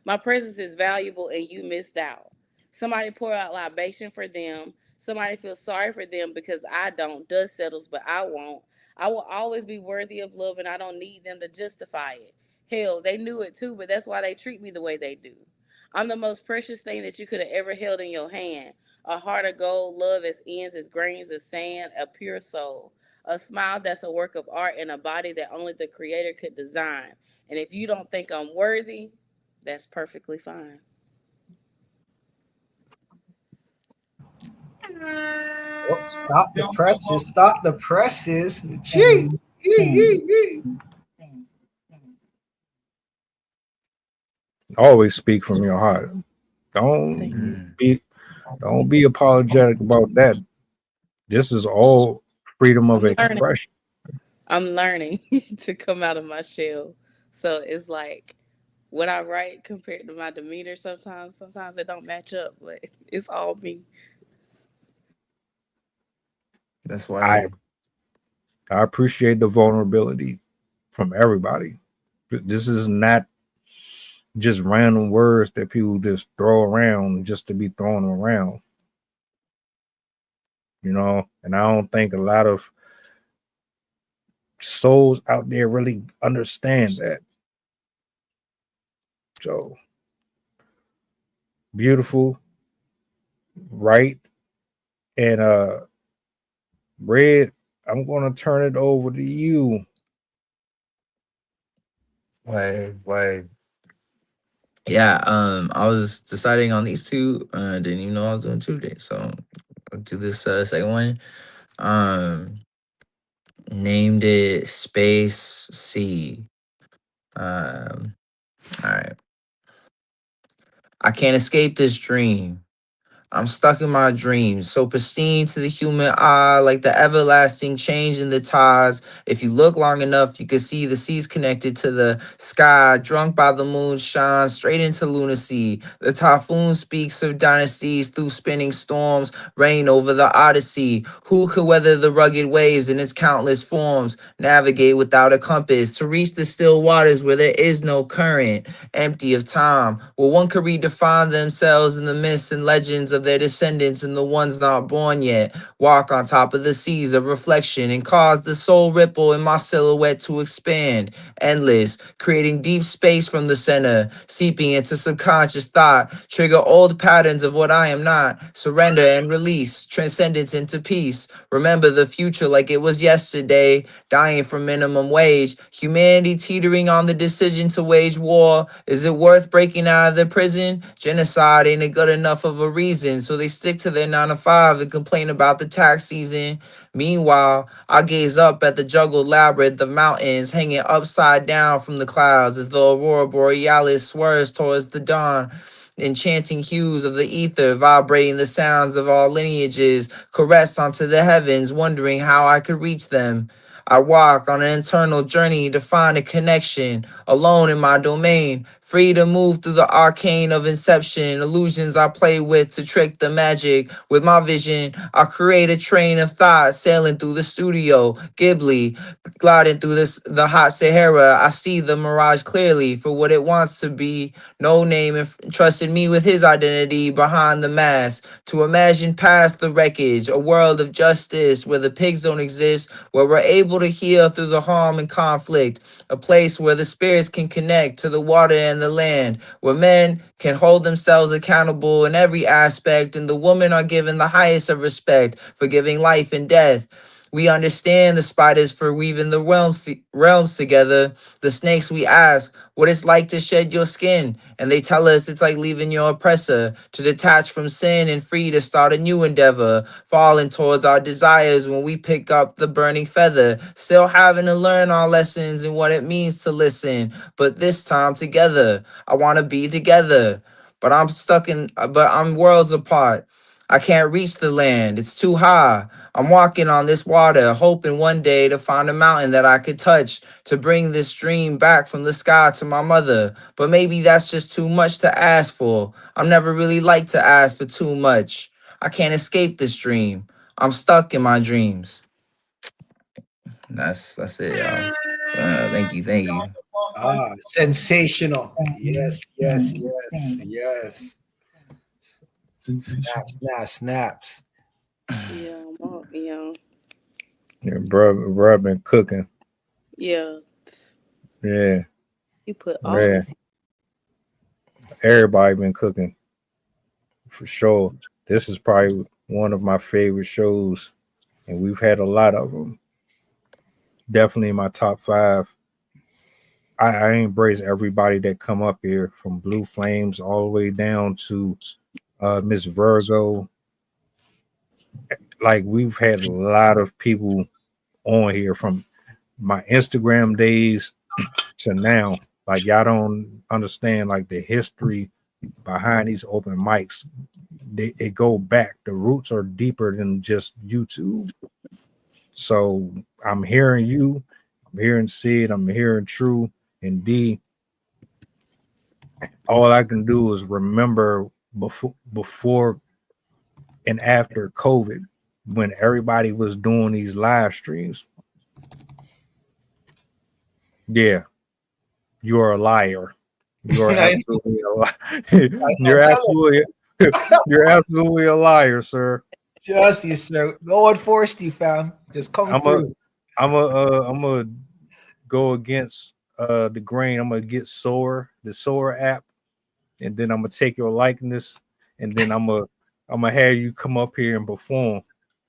Speaker 10: My presence is valuable and you missed out. Somebody pour out libation for them. Somebody feels sorry for them because I don't. Dust settles, but I won't. I will always be worthy of love and I don't need them to justify it. Hell, they knew it too, but that's why they treat me the way they do. I'm the most precious thing that you could have ever held in your hand. A heart of gold, love as ends as grains of sand, a pure soul. A smile that's a work of art and a body that only the creator could design. And if you don't think I'm worthy, that's perfectly fine.
Speaker 11: Oh, stop the presses. Stop the presses. Gee.
Speaker 6: Always speak from your heart. Don't be apologetic about that. This is all freedom of expression.
Speaker 10: I'm learning to come out of my shell. So it's like what I write compared to my demeanor sometimes it don't match up, but it's all me.
Speaker 12: That's
Speaker 6: I
Speaker 12: why.
Speaker 6: I appreciate the vulnerability from everybody. This is not just random words that people just throw around just to be throwing around. And I don't think a lot of souls out there really understand that. So beautiful, right? And Red, I'm gonna turn it over to you.
Speaker 12: Why? Yeah, I was deciding on these two. Didn't even know I was doing two today. So I'll do this second one. Um, named it Space C. All right. I can't escape this dream. I'm stuck in my dreams, so pristine to the human eye, like the everlasting change in the tides. If you look long enough, you can see the seas connected to the sky, drunk by the moon shine straight into lunacy. The typhoon speaks of dynasties through spinning storms, reign over the Odyssey. Who could weather the rugged waves in its countless forms, navigate without a compass, to reach the still waters where there is no current, empty of time, where one could redefine themselves in the myths and legends of their descendants and the ones not born yet, walk on top of the seas of reflection and cause the soul ripple in my silhouette to expand, endless, creating deep space from the center, seeping into subconscious thought, trigger old patterns of what I am not, surrender and release, transcendence into peace, remember the future like it was yesterday, dying for minimum wage, humanity teetering on the decision to wage war. Is it worth breaking out of the prison? Genocide ain't a good enough of a reason, so they stick to their 9 to 5 and complain about the tax season. Meanwhile, I gaze up at the juggled labyrinth of mountains hanging upside down from the clouds as the aurora borealis swerves towards the dawn. Enchanting hues of the ether, vibrating the sounds of all lineages, caress onto the heavens, wondering how I could reach them. I walk on an internal journey to find a connection, alone in my domain, free to move through the arcane of inception, illusions I play with to trick the magic. With my vision, I create a train of thought sailing through the studio, Ghibli, gliding through the hot Sahara. I see the mirage clearly for what it wants to be. No name entrusted me with his identity behind the mask, to imagine past the wreckage, a world of justice where the pigs don't exist, where we're able to heal through the harm and conflict, a place where the spirits can connect to the water and the land, where men can hold themselves accountable in every aspect, and the women are given the highest of respect for giving life and death. We understand the spiders for weaving the realms together. The snakes, we ask what it's like to shed your skin. And they tell us it's like leaving your oppressor, to detach from sin and free to start a new endeavor, falling towards our desires when we pick up the burning feather, still having to learn our lessons and what it means to listen. But this time together, I want to be together. But I'm worlds apart. I can't reach the land, it's too high. I'm walking on this water, hoping one day to find a mountain that I could touch, to bring this dream back from the sky to my mother. But maybe that's just too much to ask for. I'm never really like to ask for too much. I can't escape this dream. I'm stuck in my dreams. That's it, y'all. Thank you.
Speaker 11: Ah, sensational. Yes, yes, yes, yes.
Speaker 6: Sensation.
Speaker 11: Snaps.
Speaker 10: Yeah,
Speaker 6: Yeah, bro, been cooking.
Speaker 10: yeah.
Speaker 6: Yeah,
Speaker 10: You put all
Speaker 6: yeah.
Speaker 10: this.
Speaker 6: Everybody been cooking for sure. This is probably one of my favorite shows, and we've had a lot of them. Definitely in my top 5. I embrace everybody that come up here, from Blue Flames all the way down to Miss Virgo. Like, we've had a lot of people on here from my Instagram days to now. Like, y'all don't understand like the history behind these open mics. It go back. The roots are deeper than just YouTube. So I'm hearing you, I'm hearing Sid, I'm hearing True and D. All I can do is remember before and after COVID, when everybody was doing these live streams. Yeah, you're a liar. You're absolutely a liar. You're absolutely a liar, sir.
Speaker 11: Just you, sir. No one forced you, fam. Just come through.
Speaker 6: I'm a go against the grain. I'm gonna get the Soar app, and then I'm gonna take your likeness, and then I'm gonna have you come up here and perform.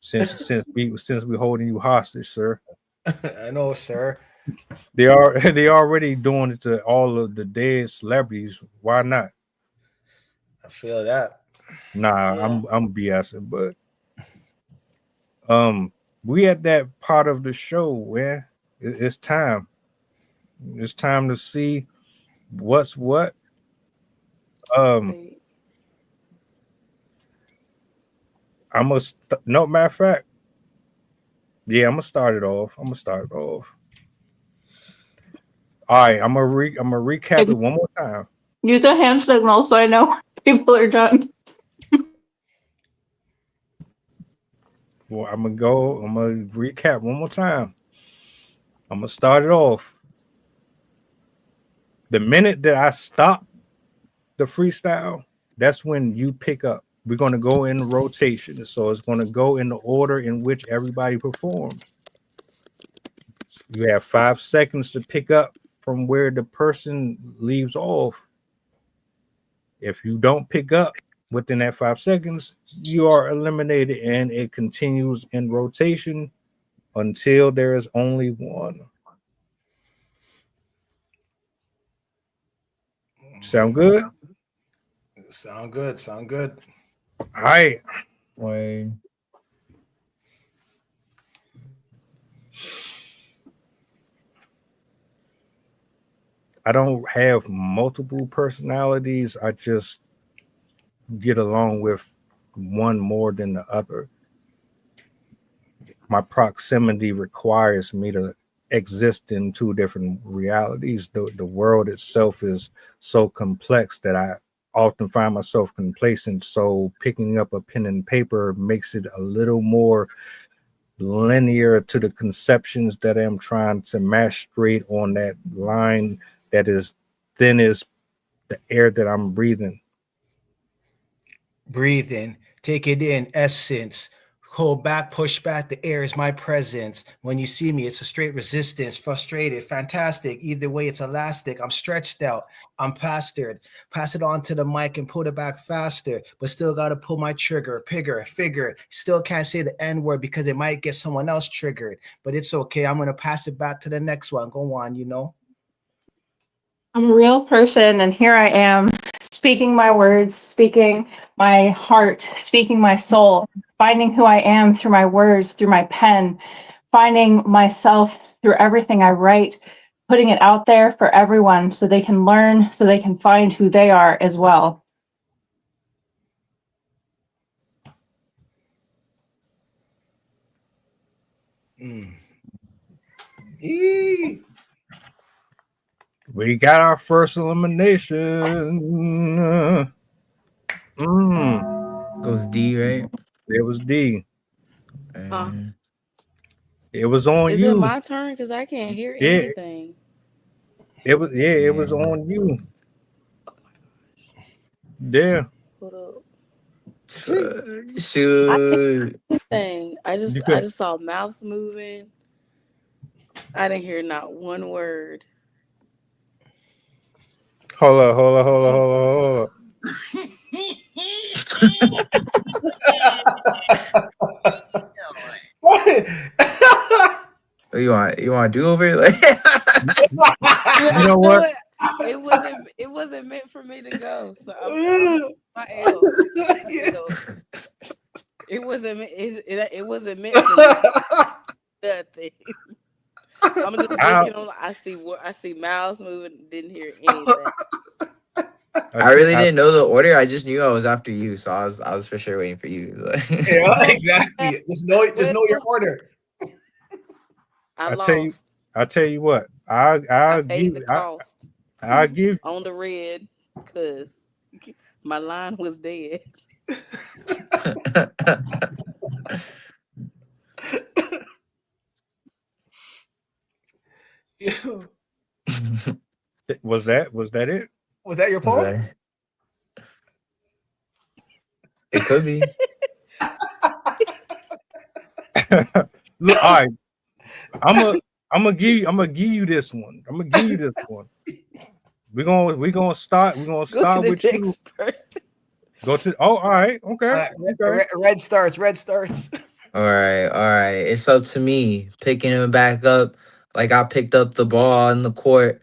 Speaker 6: Since we holding you hostage, sir.
Speaker 11: I know, sir.
Speaker 6: They already doing it to all of the dead celebrities. Why not?
Speaker 11: I feel that.
Speaker 6: Nah,
Speaker 10: Yeah.
Speaker 6: I'm BSing, but we at that part of the show where it's time. It's time to see what's what.
Speaker 10: Wait.
Speaker 6: No, matter of fact, yeah, I'm gonna start it off. All right, I'm gonna recap it one more time.
Speaker 8: Use a hand signal so I know people are done.
Speaker 6: Well, I'm gonna recap one more time. I'm gonna start it off. The minute that I stop the freestyle, that's when you pick up. We're gonna go in rotation, so it's gonna go in the order in which everybody performed. You have 5 seconds to pick up from where the person leaves off. If you don't pick up within that 5 seconds, you are eliminated, and it continues in rotation until there is only one. Sound good?
Speaker 11: Sound good.
Speaker 6: All right.
Speaker 12: Wait.
Speaker 6: I don't have multiple personalities. I just get along with one more than the other. My proximity requires me to exist in 2 different realities. The world itself is so complex that I often find myself complacent. So picking up a pen and paper makes it a little more linear to the conceptions that I'm trying to mash straight on that line that is thin as the air that I'm breathing.
Speaker 11: Breathe in, take it in, essence, Hold back, push back, the air is my presence. When you see me, it's a straight resistance, frustrated, fantastic. Either way, it's elastic. I'm stretched out, I'm pastured. Pass it on to the mic and put it back faster, but still got to pull my trigger, figure. Still can't say the N word because it might get someone else triggered, but it's okay. I'm going to pass it back to the next one. Go on, you know.
Speaker 8: I'm a real person, and here I am speaking my words, speaking my heart, speaking my soul, finding who I am through my words, through my pen, finding myself through everything I write, putting it out there for everyone so they can learn, so they can find who they are as well.
Speaker 6: We got our first elimination.
Speaker 12: Goes D, right?
Speaker 6: It was D.
Speaker 10: Huh?
Speaker 6: It was on
Speaker 10: Is
Speaker 6: you.
Speaker 10: it my turn? Because I can't hear
Speaker 6: Yeah.
Speaker 10: anything.
Speaker 6: It was on you.
Speaker 10: Oh my gosh.
Speaker 6: Yeah.
Speaker 10: Hold up.
Speaker 12: Shoot.
Speaker 10: Thing. I just saw mouths moving. I didn't hear not one word.
Speaker 6: Hold up.
Speaker 12: You want to do over? Like,
Speaker 6: you know what?
Speaker 10: It wasn't meant for me to go. So I'm my L. It wasn't meant for me. Nothing. I'm just looking on. I see mouths moving. Didn't hear anything.
Speaker 12: I really didn't know the order. I just knew I was after you, so I was for sure waiting for you.
Speaker 11: Yeah, exactly. Just know your order.
Speaker 10: I lost.
Speaker 6: I tell you what. I'll
Speaker 10: paid
Speaker 6: give
Speaker 10: the cost.
Speaker 6: I'll give
Speaker 10: on the red because my line was dead.
Speaker 6: Was that it?
Speaker 11: Was that your poem?
Speaker 12: It could be.
Speaker 6: Look, all right. I'm gonna give you this one. We're gonna start with you.
Speaker 10: Person.
Speaker 6: Go to all right, okay.
Speaker 11: Red starts.
Speaker 12: All right. It's up to me. Picking him back up like I picked up the ball in the court.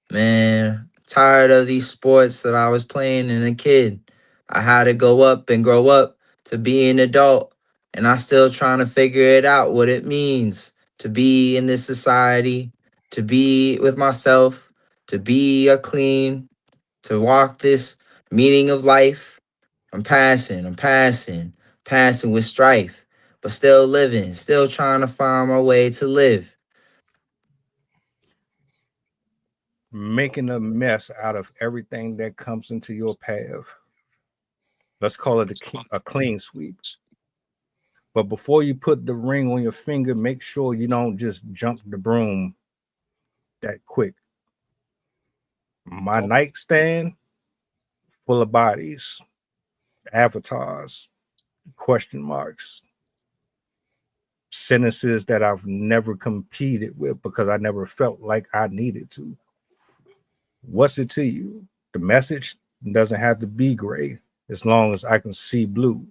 Speaker 12: Man, tired of these sports that I was playing as a kid. I had to go up and grow up to be an adult. And I still trying to figure it out what it means to be in this society, to be with myself, to be a clean, to walk this meaning of life. I'm passing with strife, but still living, still trying to find my way to live.
Speaker 6: Making a mess out of everything that comes into your path. Let's call it a clean sweep. But before you put the ring on your finger, make sure you don't just jump the broom that quick. My nightstand full of bodies, avatars, question marks, sentences that I've never competed with because I never felt like I needed to. What's it to you? The message doesn't have to be gray as long as I can see blue.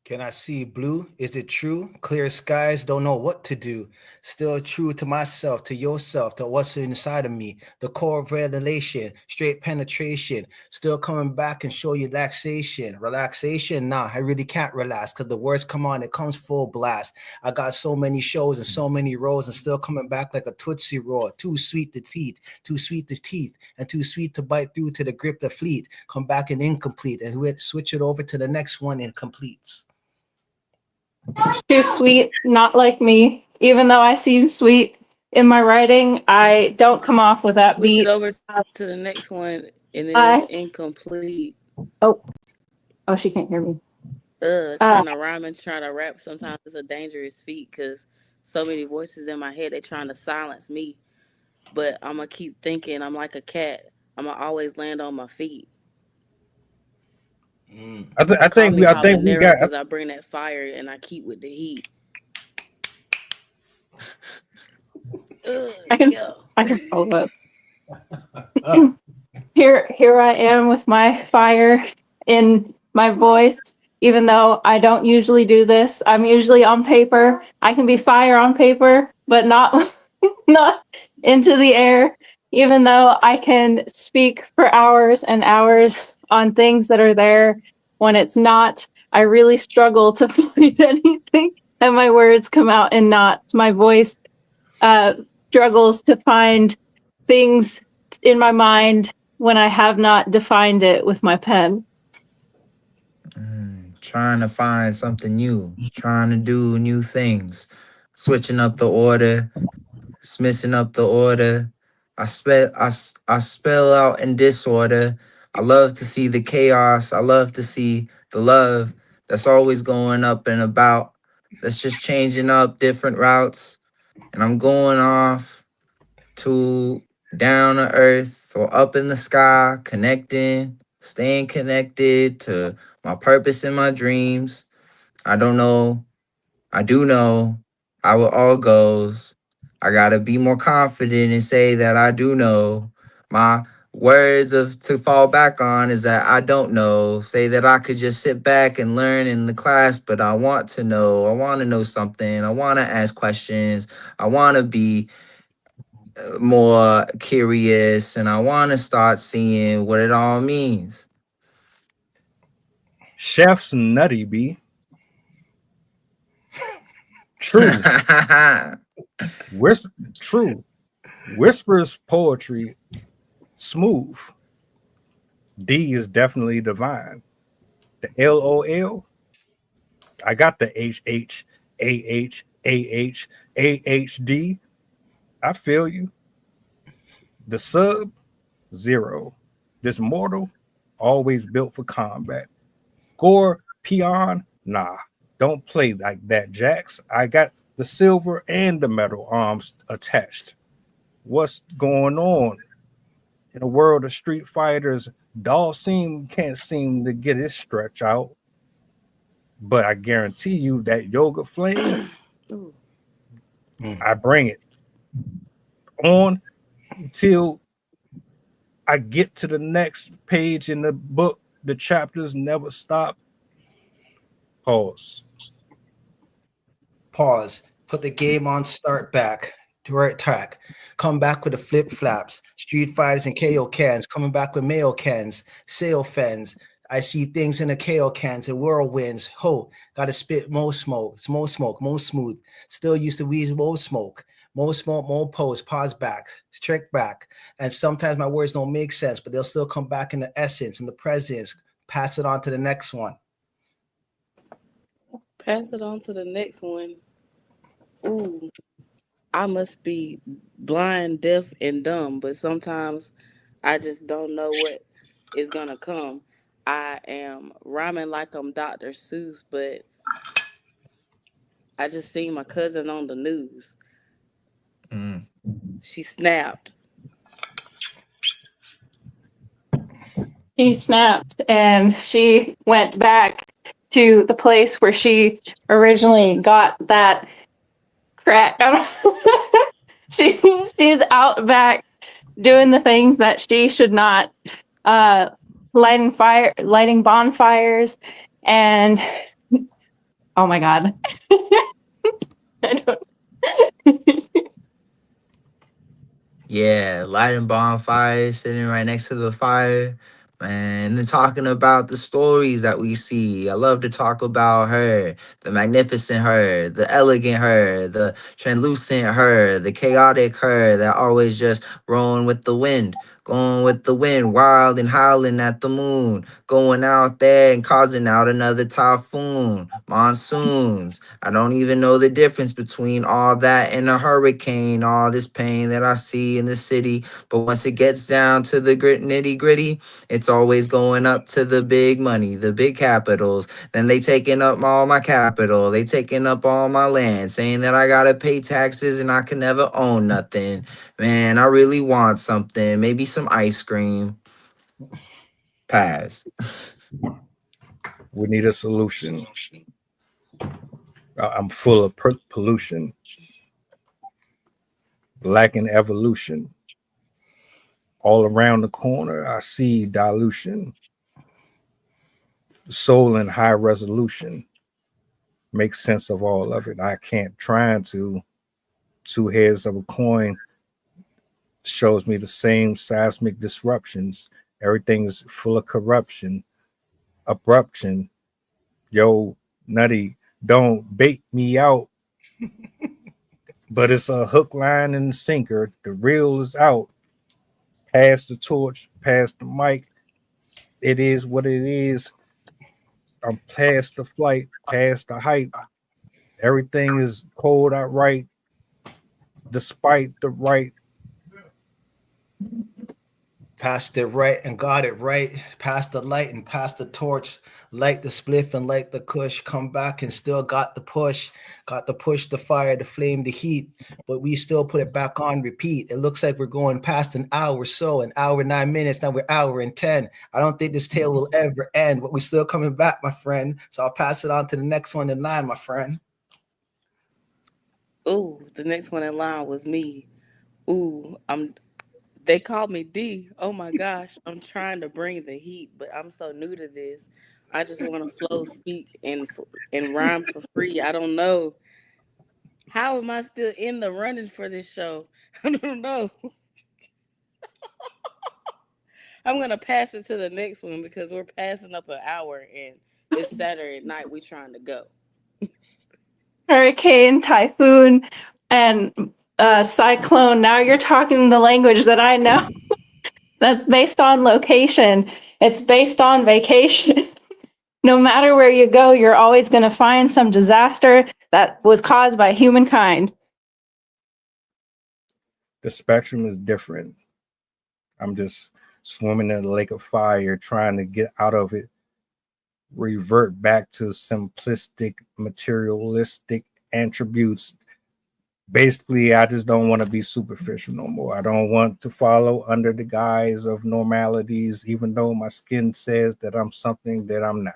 Speaker 11: Can I see blue? Is it true? Clear skies, don't know what to do. Still true to myself, to yourself, to what's inside of me. The core of revelation, straight penetration. Still coming back and show you relaxation. Relaxation? Nah, I really can't relax because the words come on, it comes full blast. I got so many shows and so many roles and still coming back like a Tootsie Roll. Too sweet to teeth, and too sweet to bite through to the grip the fleet. Come back and incomplete and we switch it over to the next one and completes.
Speaker 8: Too sweet, not like me. Even though I seem sweet in my writing, I don't come off with that
Speaker 10: Switch
Speaker 8: beat.
Speaker 10: it over to the next one, and it's incomplete.
Speaker 8: Oh, she can't hear me.
Speaker 10: Trying to rhyme and trying to rap sometimes is a dangerous feat because so many voices in my head, they're trying to silence me. But I'm going to keep thinking I'm like a cat. I'm going to always land on my feet.
Speaker 6: I
Speaker 10: Call
Speaker 6: think
Speaker 10: me
Speaker 6: we
Speaker 10: habanero
Speaker 6: got.
Speaker 10: because I bring that fire and I keep with the heat.
Speaker 8: I can
Speaker 10: Yeah.
Speaker 8: I can follow up. Here I am with my fire in my voice, even though I don't usually do this. I'm usually on paper. I can be fire on paper, but not not into the air, even though I can speak for hours and hours on things that are there when it's not. I really struggle to find anything, and my words come out in knots. My voice struggles to find things in my mind when I have not defined it with my pen.
Speaker 12: Trying to find something new, trying to do new things, switching up the order, mixing up the order. I spell out in disorder. I love to see the chaos. I love to see the love that's always going up and about. That's just changing up different routes. And I'm going off to down to earth or up in the sky, connecting, staying connected to my purpose and my dreams. I don't know. I do know how it all goes. I gotta be more confident and say that I do know. My words of to fall back on is that I don't know. Say that I could just sit back and learn in the class, but I want to know. I want to know something. I want to ask questions. I want to be more curious, and I want to start seeing what it all means.
Speaker 6: Chef's nutty B. True. True. Whispers poetry smooth. D is definitely divine. The LOL. I got the HH, AH, AH, AHD. I feel you. The sub, 0. This mortal, always built for combat. Score, peon, nah. Don't play like that, Jax. I got the silver and the metal arms attached. What's going on? In a world of street fighters, can't seem to get his stretch out. But I guarantee you that yoga flame, I bring it on until I get to the next page in the book. The chapters never stop. Pause.
Speaker 11: Pause. Put the game on start back. Direct track. Come back with the flip flaps. Street fighters and KO cans. Coming back with mayo cans. Sale fans. I see things in the KO cans and whirlwinds. Ho, gotta spit more smoke. It's more smoke, more smooth. Still used to weed more smoke. More smoke, more pose, pause back, trick back. And sometimes my words don't make sense, but they'll still come back in the essence, in the presence. Pass it on to the next one.
Speaker 10: Pass it on to the next one. Ooh, I must be blind, deaf, and dumb, but sometimes I just don't know what is gonna come. I am rhyming like I'm Dr. Seuss, but I just seen my cousin on the news. She snapped.
Speaker 8: She snapped and she went back to the place where she originally got that crack. She's out back doing the things that she should not, lighting bonfires, and oh my god. I don't
Speaker 12: Yeah, lighting bonfires, sitting right next to the fire, man, and then talking about the stories that we see. I love to talk about her, the magnificent her, the elegant her, the translucent her, the chaotic her that always just rolling with the wind. Going with the wind, wild and howling at the moon. Going out there and causing out another typhoon. Monsoons. I don't even know the difference between all that and a hurricane. All this pain that I see in the city. But once it gets down to the nitty gritty, it's always going up to the big money, the big capitals. Then they taking up all my capital. They taking up all my land, saying that I gotta pay taxes and I can never own nothing. Man, I really want something. Maybe some ice cream. Pass.
Speaker 6: We need a solution. I'm full of pollution, lacking evolution. All around the corner, I see dilution. Soul in high resolution. Make sense of all of it. I can't try to. Two heads of a coin shows me the same seismic disruptions. Everything is full of corruption, abruption. Yo, Nutty, don't bait me out. But it's a hook, line, and sinker. The reel is out. Pass the torch, pass the mic. It is what it is. I'm past the flight, past the hype. Everything is cold outright, despite the right.
Speaker 11: Passed it right and got it right. Passed the light and passed the torch. Light the spliff and light the kush. Come back and still got the push. Got the push, the fire, the flame, the heat. But we still put it back on repeat. It looks like we're going past an hour so. An hour, 9 minutes. Now we're hour and 10. I don't think this tale will ever end. But we're still coming back, my friend. So I'll pass it on to the next one in line, my friend.
Speaker 10: Ooh, the next one in line was me. Ooh, they called me D. Oh my gosh, I'm trying to bring the heat, but I'm so new to this. I just want to flow, speak, and rhyme for free. I don't know. How am I still in the running for this show? I don't know. I'm gonna pass it to the next one because we're passing up an hour and it's Saturday night. We trying to go.
Speaker 8: Hurricane, typhoon, and cyclone. Now you're talking the language that I know. That's based on location. It's based on vacation. No matter where you go, you're always going to find some disaster that was caused by humankind.
Speaker 6: The spectrum is different. I'm just swimming in a lake of fire, trying to get out of it, revert back to simplistic, materialistic attributes. Basically, I just don't want to be superficial no more. I don't want to follow under the guise of normalities, even though my skin says that I'm something that I'm not.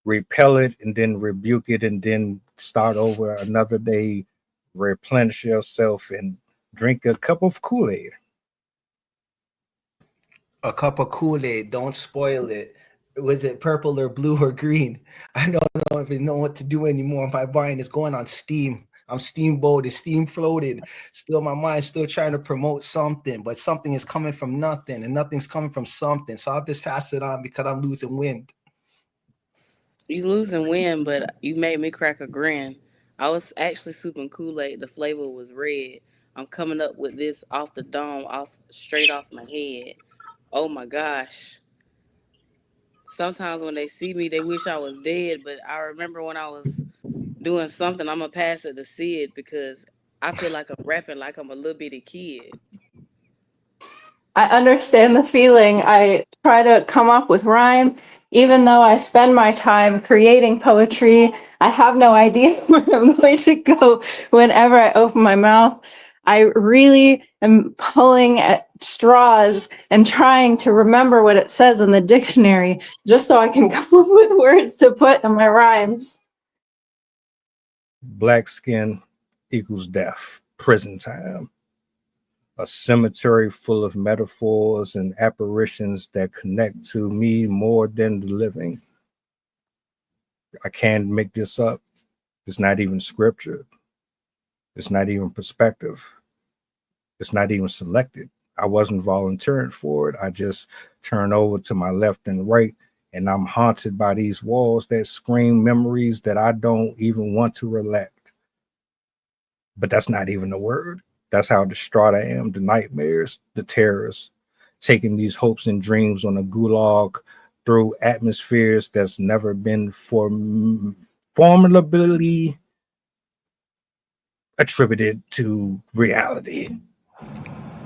Speaker 6: Repel it and then rebuke it and then start over another day, replenish yourself and drink a cup of Kool-Aid.
Speaker 11: A cup of Kool-Aid, don't spoil it. Was it purple or blue or green? I don't even know what to do anymore. My mind is going on steam. I'm steamboated, steam floated. Still, my mind's still trying to promote something, but something is coming from nothing, and nothing's coming from something. So I'll just pass it on because I'm losing wind.
Speaker 10: You losing wind, but you made me crack a grin. I was actually souping Kool-Aid. The flavor was red. I'm coming up with this off the dome, straight off my head. Oh my gosh. Sometimes when they see me, they wish I was dead, but I remember when I was doing something, I'm going to pass it to Sid because I feel like I'm rapping like I'm a little bitty kid.
Speaker 8: I understand the feeling. I try to come up with rhyme. Even though I spend my time creating poetry, I have no idea where I'm going to go whenever I open my mouth. I really am pulling at straws and trying to remember what it says in the dictionary just so I can come up with words to put in my rhymes.
Speaker 6: Black skin equals death, prison time. A cemetery full of metaphors and apparitions that connect to me more than the living. I can't make this up. It's not even scripture. It's not even perspective. It's not even selected. I wasn't volunteering for it. I just turn over to my left and right, and I'm haunted by these walls that scream memories that I don't even want to relect. But that's not even the word. That's how distraught I am. The nightmares, the terrors, taking these hopes and dreams on a gulag through atmospheres that's never been formally attributed to reality.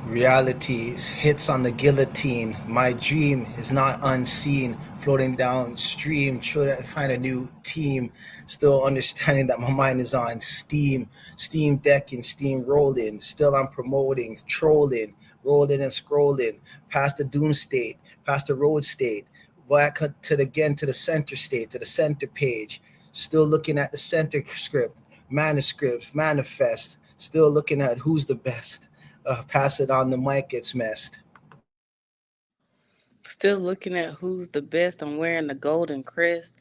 Speaker 11: Realities, hits on the guillotine. My dream is not unseen, floating downstream, trying to find a new team. Still understanding that my mind is on steam decking, steam rolling. Still I'm promoting, trolling, rolling and scrolling, past the doom state, past the road state. Back to the center state, to the center page. Still looking at the center script, manifest. Still looking at who's the best. Pass it on, the mic gets messed.
Speaker 10: Still looking at who's the best. I'm wearing the golden crest.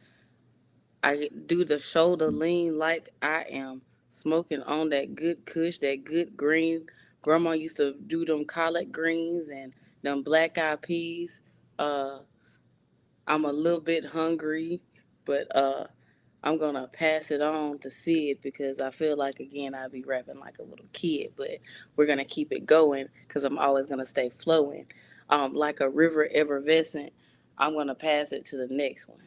Speaker 10: I do the shoulder lean like I am smoking on that good kush, that good green. Grandma used to do them collard greens and them black eyed peas. Uh, I'm a little bit hungry, but I'm gonna pass it on to Sid because I feel like again I'll be rapping like a little kid, but we're gonna keep it going because I'm always gonna stay flowing, like a river effervescent. I'm gonna pass it to the next one.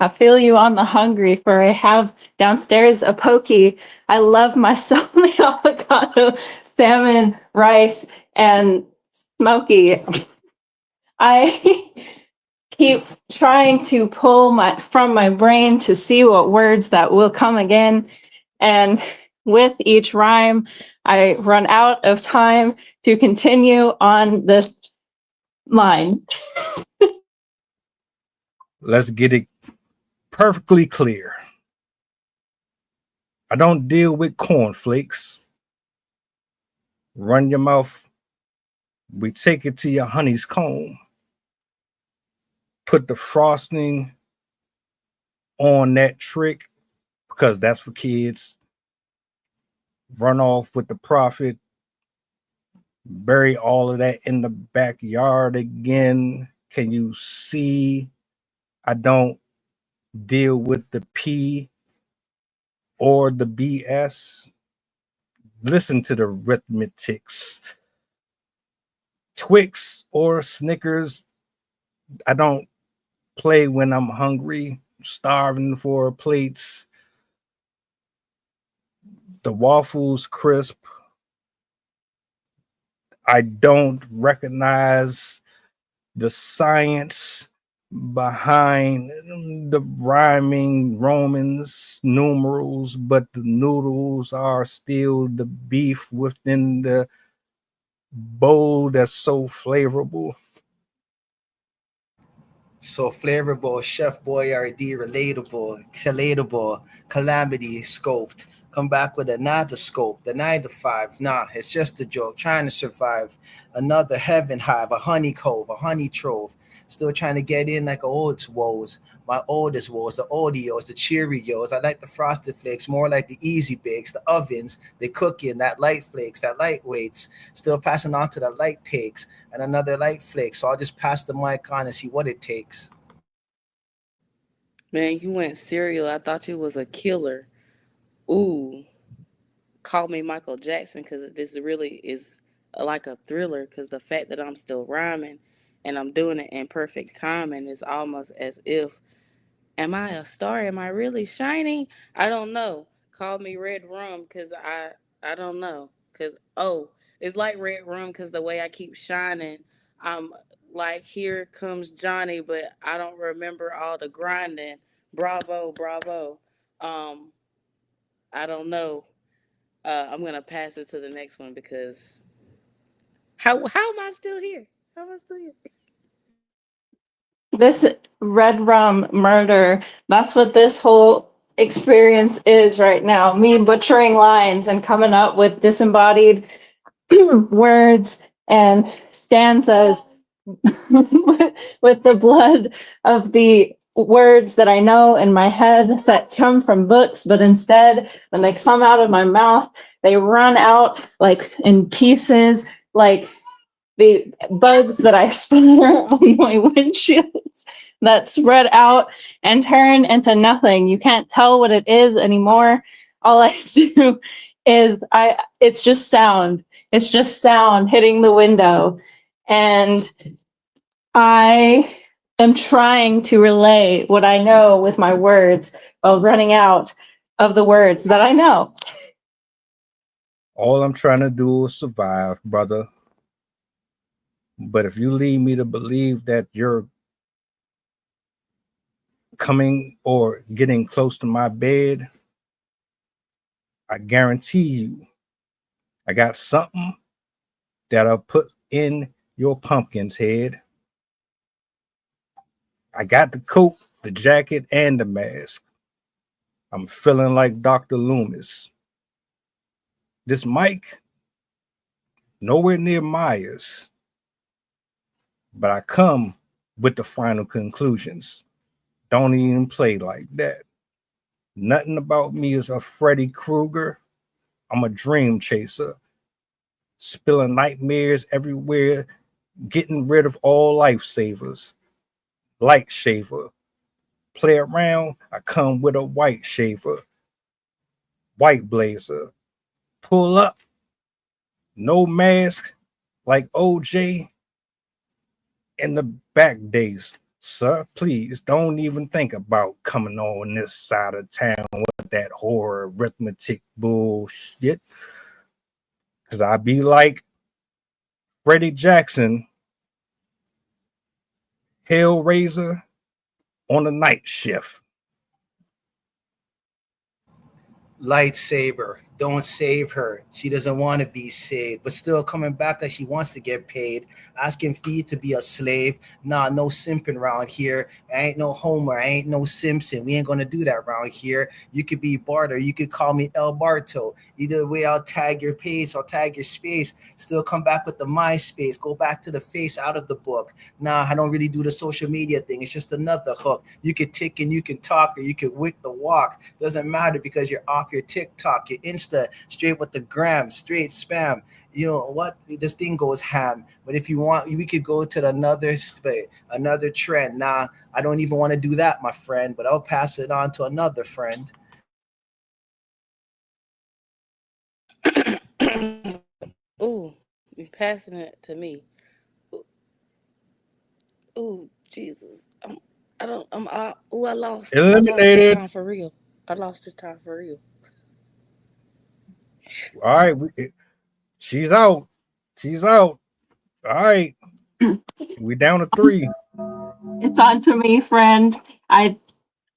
Speaker 8: I feel you on the hungry, for I have downstairs a pokey. I love myself the avocado, salmon, rice, and smoky. I keep trying to pull from my brain to see what words that will come again. And with each rhyme, I run out of time to continue on this line.
Speaker 6: Let's get it perfectly clear. I don't deal with cornflakes. Run your mouth. We take it to your honey's comb. Put the frosting on that trick because that's for kids. Run off with the profit. Bury all of that in the backyard again. Can you see? I don't deal with the P or the BS. Listen to the arithmetics. Twix or Snickers. I don't play when I'm hungry, starving for plates. The waffles crisp. I don't recognize the science behind the rhyming Romans numerals, but the noodles are still the beef within the bowl that's so flavorful.
Speaker 11: So flavorful, Chef Boyardee, relatable, calamity scoped. Come back with another scope, the 9 to 5. Nah, it's just a joke. Trying to survive. Another heaven hive, a honey cove, a honey trove. Still trying to get in like old woes. My oldest woes, the Oreos, the Cheerios. I like the frosted flakes, more like the easy bakes, the ovens, the cooking, that light flakes, that lightweights. Still passing on to the light takes and another light flake. So I'll just pass the mic on and see what it takes.
Speaker 10: Man, you went cereal. I thought you was a killer. Ooh, call me Michael Jackson because this really is like a thriller because the fact that I'm still rhyming and I'm doing it in perfect time and it's almost as if, am I a star? Am I really shining? I don't know. Call me Red Rum because I don't know. Because, oh, it's like Red Rum because the way I keep shining, I'm like, here comes Johnny, but I don't remember all the grinding. Bravo, bravo. Um, I don't know. I'm gonna pass it to the next one because how am I still here? How am I still here?
Speaker 8: This red rum murder, that's what this whole experience is right now. Me butchering lines and coming up with disembodied words and stanzas with the blood of the words that I know in my head that come from books, but instead, when they come out of my mouth, they run out like in pieces, like the bugs that I splatter on my windshields that spread out and turn into nothing. You can't tell what it is anymore. All I do is it's just sound. It's just sound hitting the window. And I am trying to relay what I know with my words while running out of the words that I know.
Speaker 6: All I'm trying to do is survive, brother. But if you lead me to believe that you're coming or getting close to my bed, I guarantee you, I got something that I'll put in your pumpkin's head. I got the coat, the jacket, and the mask. I'm feeling like Dr. Loomis. This mic, nowhere near Myers, but I come with the final conclusions. Don't even play like that. Nothing about me is a Freddy Krueger. I'm a dream chaser, spilling nightmares everywhere, getting rid of all lifesavers. Light shaver. Play around, I come with a white shaver. White blazer. Pull up, no mask, like OJ in the back days. Sir, please don't even think about coming on this side of town with that horror arithmetic bullshit. Cause I be like Freddie Jackson, Hellraiser on the night shift.
Speaker 11: Lightsaber, don't save her. She doesn't want to be saved, but still coming back like she wants to get paid. Asking Fee to be a slave. Nah, no simping around here. I ain't no Homer. I ain't no Simpson. We ain't gonna do that around here. You could be Barter. You could call me El Barto. Either way, I'll tag your page. I'll tag your space. Still come back with the MySpace. Go back to the face out of the book. Nah, I don't really do the social media thing. It's just another hook. You could tick and you can talk, or you could wick the walk. Doesn't matter because you're off your TikTok, your Insta, straight with the gram, straight spam. You know what? This thing goes ham. But if you want, we could go to another trend. Nah, I don't even want to do that, my friend. But I'll pass it on to another friend.
Speaker 10: Ooh, you're passing it to me. Ooh, Jesus. I lost. I lost this
Speaker 6: Eliminated.
Speaker 10: time for real. I lost this time for real.
Speaker 6: All right, she's out. She's out. All right, we down to 3.
Speaker 8: It's on to me, friend. I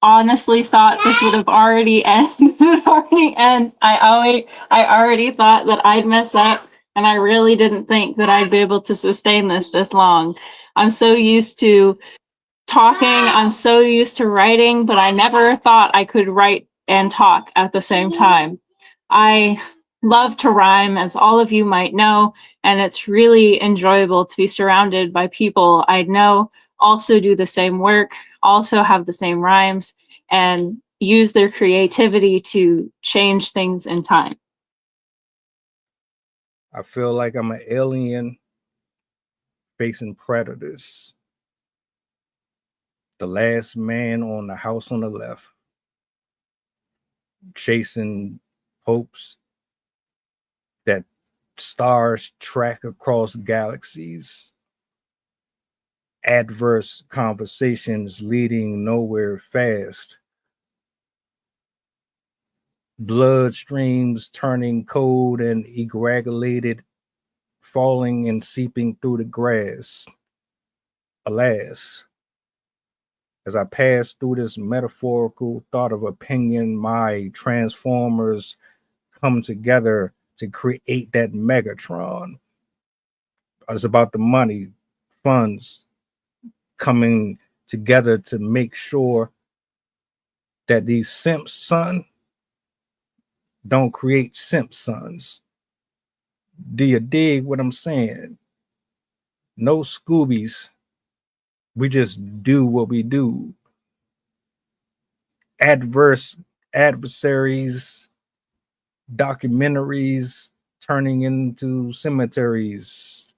Speaker 8: honestly thought this would have already ended. I already thought that I'd mess up, and I really didn't think that I'd be able to sustain this long. I'm so used to talking, I'm so used to writing, but I never thought I could write and talk at the same time. I love to rhyme, as all of you might know, and it's really enjoyable to be surrounded by people I know also do the same work, also have the same rhymes, and use their creativity to change things in time.
Speaker 6: I feel like I'm an alien facing predators. The last man on the house on the left, chasing hopes that stars track across galaxies. Adverse conversations leading nowhere fast. Bloodstreams turning cold and coagulated, falling and seeping through the grass. Alas, as I pass through this metaphorical thought of opinion, my transformers come together to create that Megatron. It's about the money, funds coming together to make sure that these simps, son, don't create simp sons. Do you dig what I'm saying? No Scoobies. We just do what we do. Adversaries, documentaries turning into cemeteries.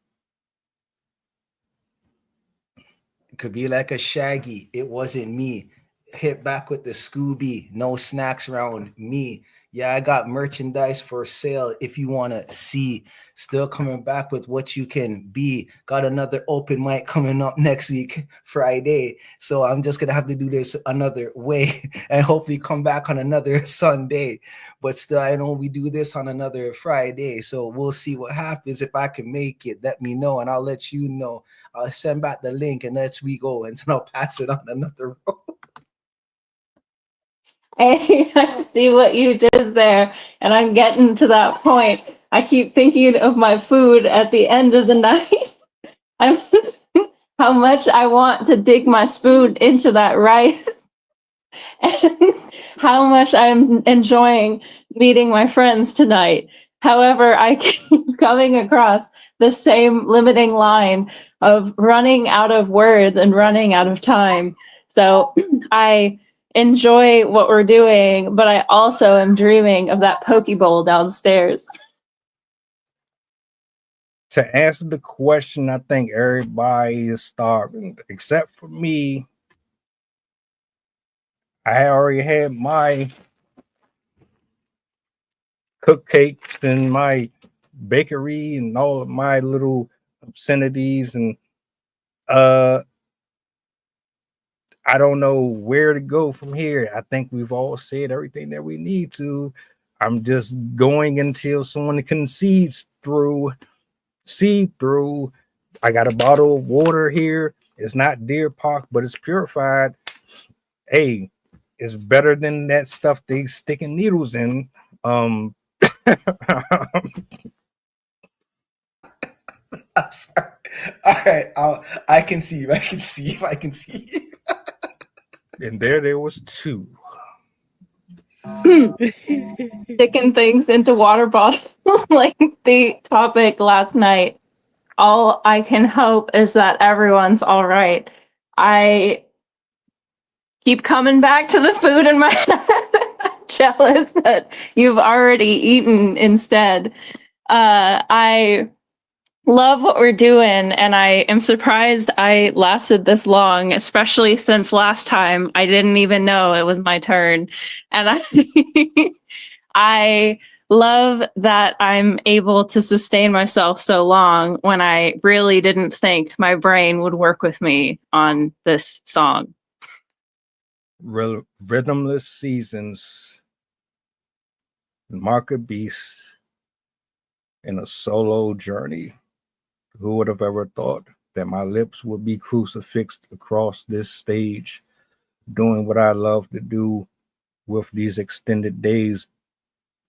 Speaker 11: It could be like a Shaggy. It wasn't me. Hit back with the Scooby. No snacks around me. Yeah, I got merchandise for sale if you want to see. Still coming back with what you can be. Got another open mic coming up next week, Friday. So I'm just going to have to do this another way and hopefully come back on another Sunday. But still, I know we do this on another Friday. So we'll see what happens. If I can make it, let me know and I'll let you know. I'll send back the link and let's we go. And then I'll pass it on another road.
Speaker 8: Hey, I see what you did there, and I'm getting to that point. I keep thinking of my food at the end of the night. I'm how much I want to dig my spoon into that rice and how much I'm enjoying meeting my friends tonight. However, I keep coming across the same limiting line of running out of words and running out of time. So I enjoy what we're doing, but I also am dreaming of that poke bowl downstairs.
Speaker 6: To answer the question, I think everybody is starving except for me. I already had my cupcakes and my bakery and all of my little obscenities, and I don't know where to go from here. I think we've all said everything that we need to. I'm just going until someone can see through. I got a bottle of water here. It's not Deer Park, but it's purified. Hey, it's better than that stuff they sticking needles in.
Speaker 11: I'm sorry. All right, I can see you. I can see you. I can see you.
Speaker 6: And there was two.
Speaker 8: Sticking things into water bottles like the topic last night. All I can hope is that everyone's all right. I keep coming back to the food in my head. Jealous that you've already eaten instead. I love what we're doing, and I am surprised I lasted this long, especially since last time I didn't even know it was my turn. And I love that I'm able to sustain myself so long when I really didn't think my brain would work with me on this song.
Speaker 6: Rhythmless seasons, market beasts, in a solo journey. Who would have ever thought that my lips would be crucifixed across this stage, doing what I love to do with these extended days?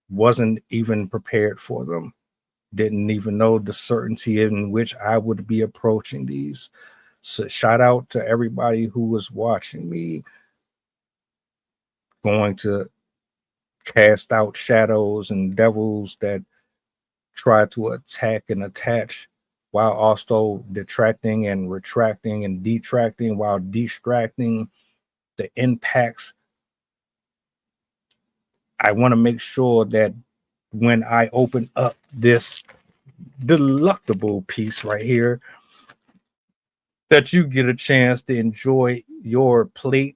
Speaker 6: Wasn't even prepared for them. Didn't even know the certainty in which I would be approaching these. So shout out to everybody who was watching me, going to cast out shadows and devils that try to attack and attach, while also detracting and retracting and detracting, while distracting the impacts. I want to make sure that when I open up this delectable piece right here, that you get a chance to enjoy your plate.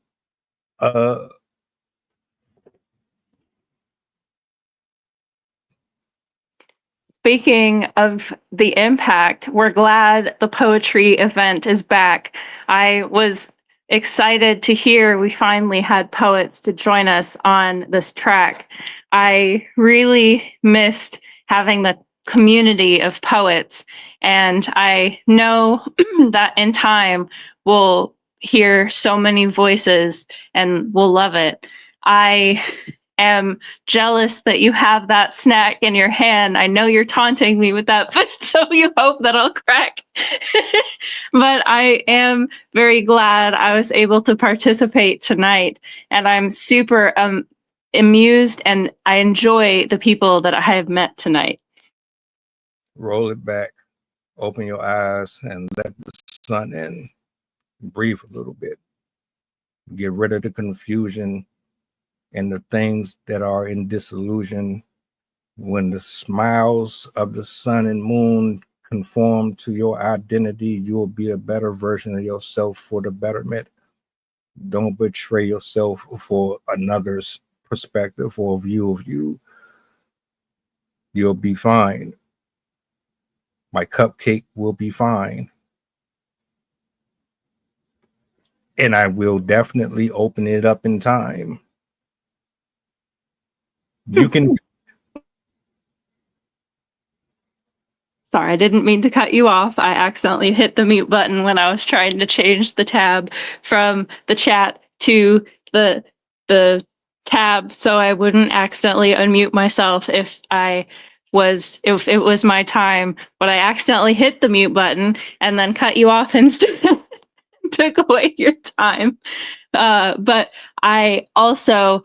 Speaker 8: Speaking of the impact, we're glad the poetry event is back. I was excited to hear we finally had poets to join us on this track. I really missed having the community of poets, and I know that in time we'll hear so many voices and we'll love it. I am jealous that you have that snack in your hand. I know you're taunting me with that, but so you hope that I'll crack. But I am very glad I was able to participate tonight, and I'm super amused, and I enjoy the people that I have met tonight.
Speaker 6: Roll it back, open your eyes, and let the sun in. Breathe a little bit. Get rid of the confusion and the things that are in disillusion. When the smiles of the sun and moon conform to your identity, you will be a better version of yourself for the betterment. Don't betray yourself for another's perspective or view of you. You'll be fine. My cupcake will be fine. And I will definitely open it up in time. You can.
Speaker 8: Sorry, I didn't mean to cut you off. I accidentally hit the mute button when I was trying to change the tab from the chat to the tab, so I wouldn't accidentally unmute myself if I was if it was my time, but I accidentally hit the mute button and then cut you off instead. Took away your time. But I also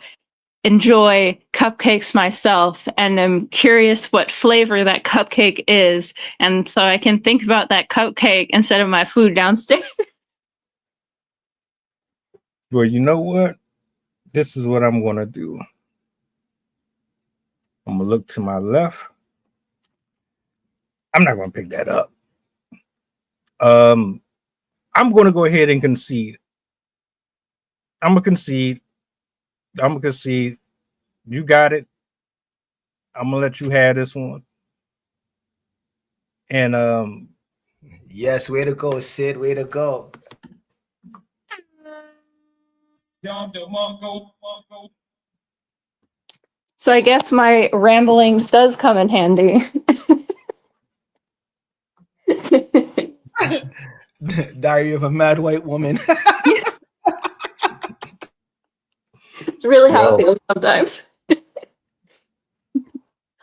Speaker 8: enjoy cupcakes myself and am curious what flavor that cupcake is. And so I can think about that cupcake instead of my food downstairs.
Speaker 6: Well, you know what? This is what I'm going to do. I'm going to look to my left. I'm not going to pick that up. I'm going to go ahead and concede. I'm going to concede. You got it. I'm going to let you have this one. And
Speaker 11: yes, way to go, Sid. Way to go.
Speaker 8: So I guess my ramblings does come in handy.
Speaker 11: Diary of a Mad White Woman.
Speaker 8: It's really how it feels sometimes.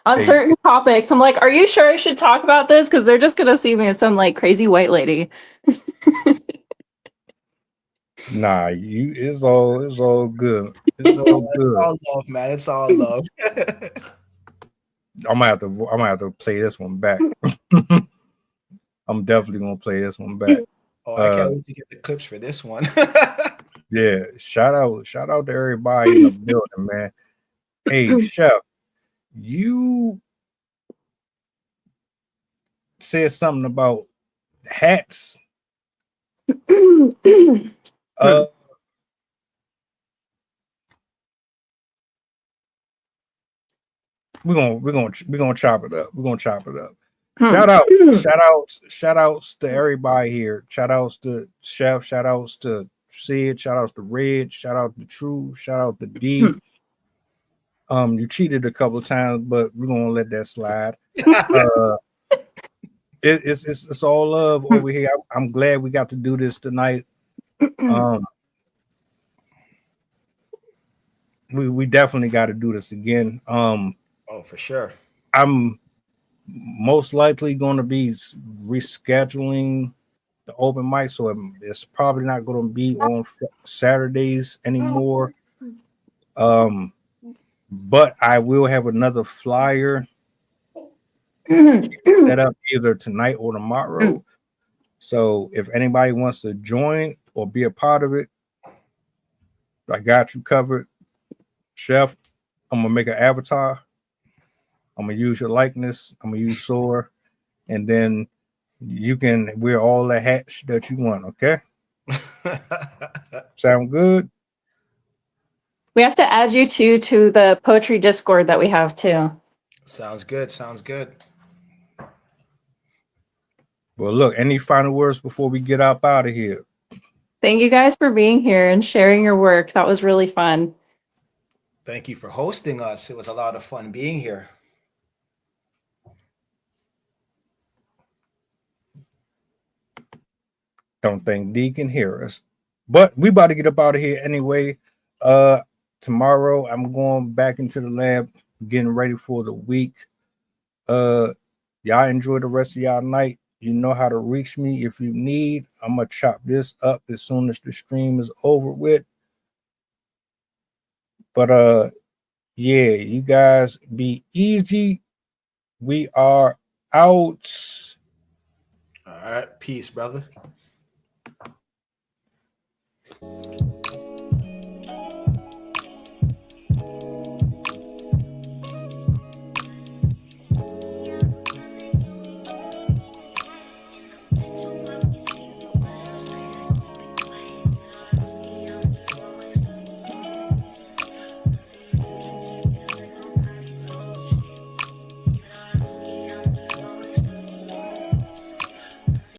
Speaker 8: On certain topics, I'm like, are you sure I should talk about this? Because they're just gonna see me as some like crazy white lady.
Speaker 6: Nah, it's all good. It's all good.
Speaker 11: It's all love, man. It's all love.
Speaker 6: I'm gonna have to play this one back. I'm definitely gonna play this one back.
Speaker 11: Oh, I can't wait to get the clips for this one.
Speaker 6: Yeah, shout out to everybody in the building, man. Hey, Chef, you said something about hats. We're gonna chop it up. We're gonna chop it up. Shout outs to everybody here. Shout outs to Chef. Shout outs to Sid. Shout outs to Red. Shout out to True. Shout out to D. You cheated a couple of times, but we're gonna let that slide. It's all love over here. I'm glad we got to do this tonight. We definitely got to do this again.
Speaker 11: Oh, for sure.
Speaker 6: I'm most likely going to be rescheduling the open mic, so it's probably not going to be on Saturdays anymore. But I will have another flyer set up either tonight or tomorrow. So if anybody wants to join or be a part of it, I got you covered. Chef, I'm gonna make an avatar. I'm gonna use your likeness. I'm gonna use Soar, and then you can wear all the hats that you want. Okay? Sound good?
Speaker 8: We have to add you to the poetry Discord that we have too.
Speaker 11: Sounds good. Sounds good.
Speaker 6: Well, look, any final words before we get up out of here?
Speaker 8: Thank you guys for being here and sharing your work. That was really fun.
Speaker 11: Thank you for hosting us. It was a lot of fun being here.
Speaker 6: Don't think D can hear us, but we about to get up out of here anyway. Tomorrow I'm going back into the lab, getting ready for the week. Y'all enjoy the rest of y'all night. You know how to reach me if you need. I'm gonna chop this up as soon as the stream is over with. But yeah, you guys be easy. We are out.
Speaker 11: All right, peace, brother.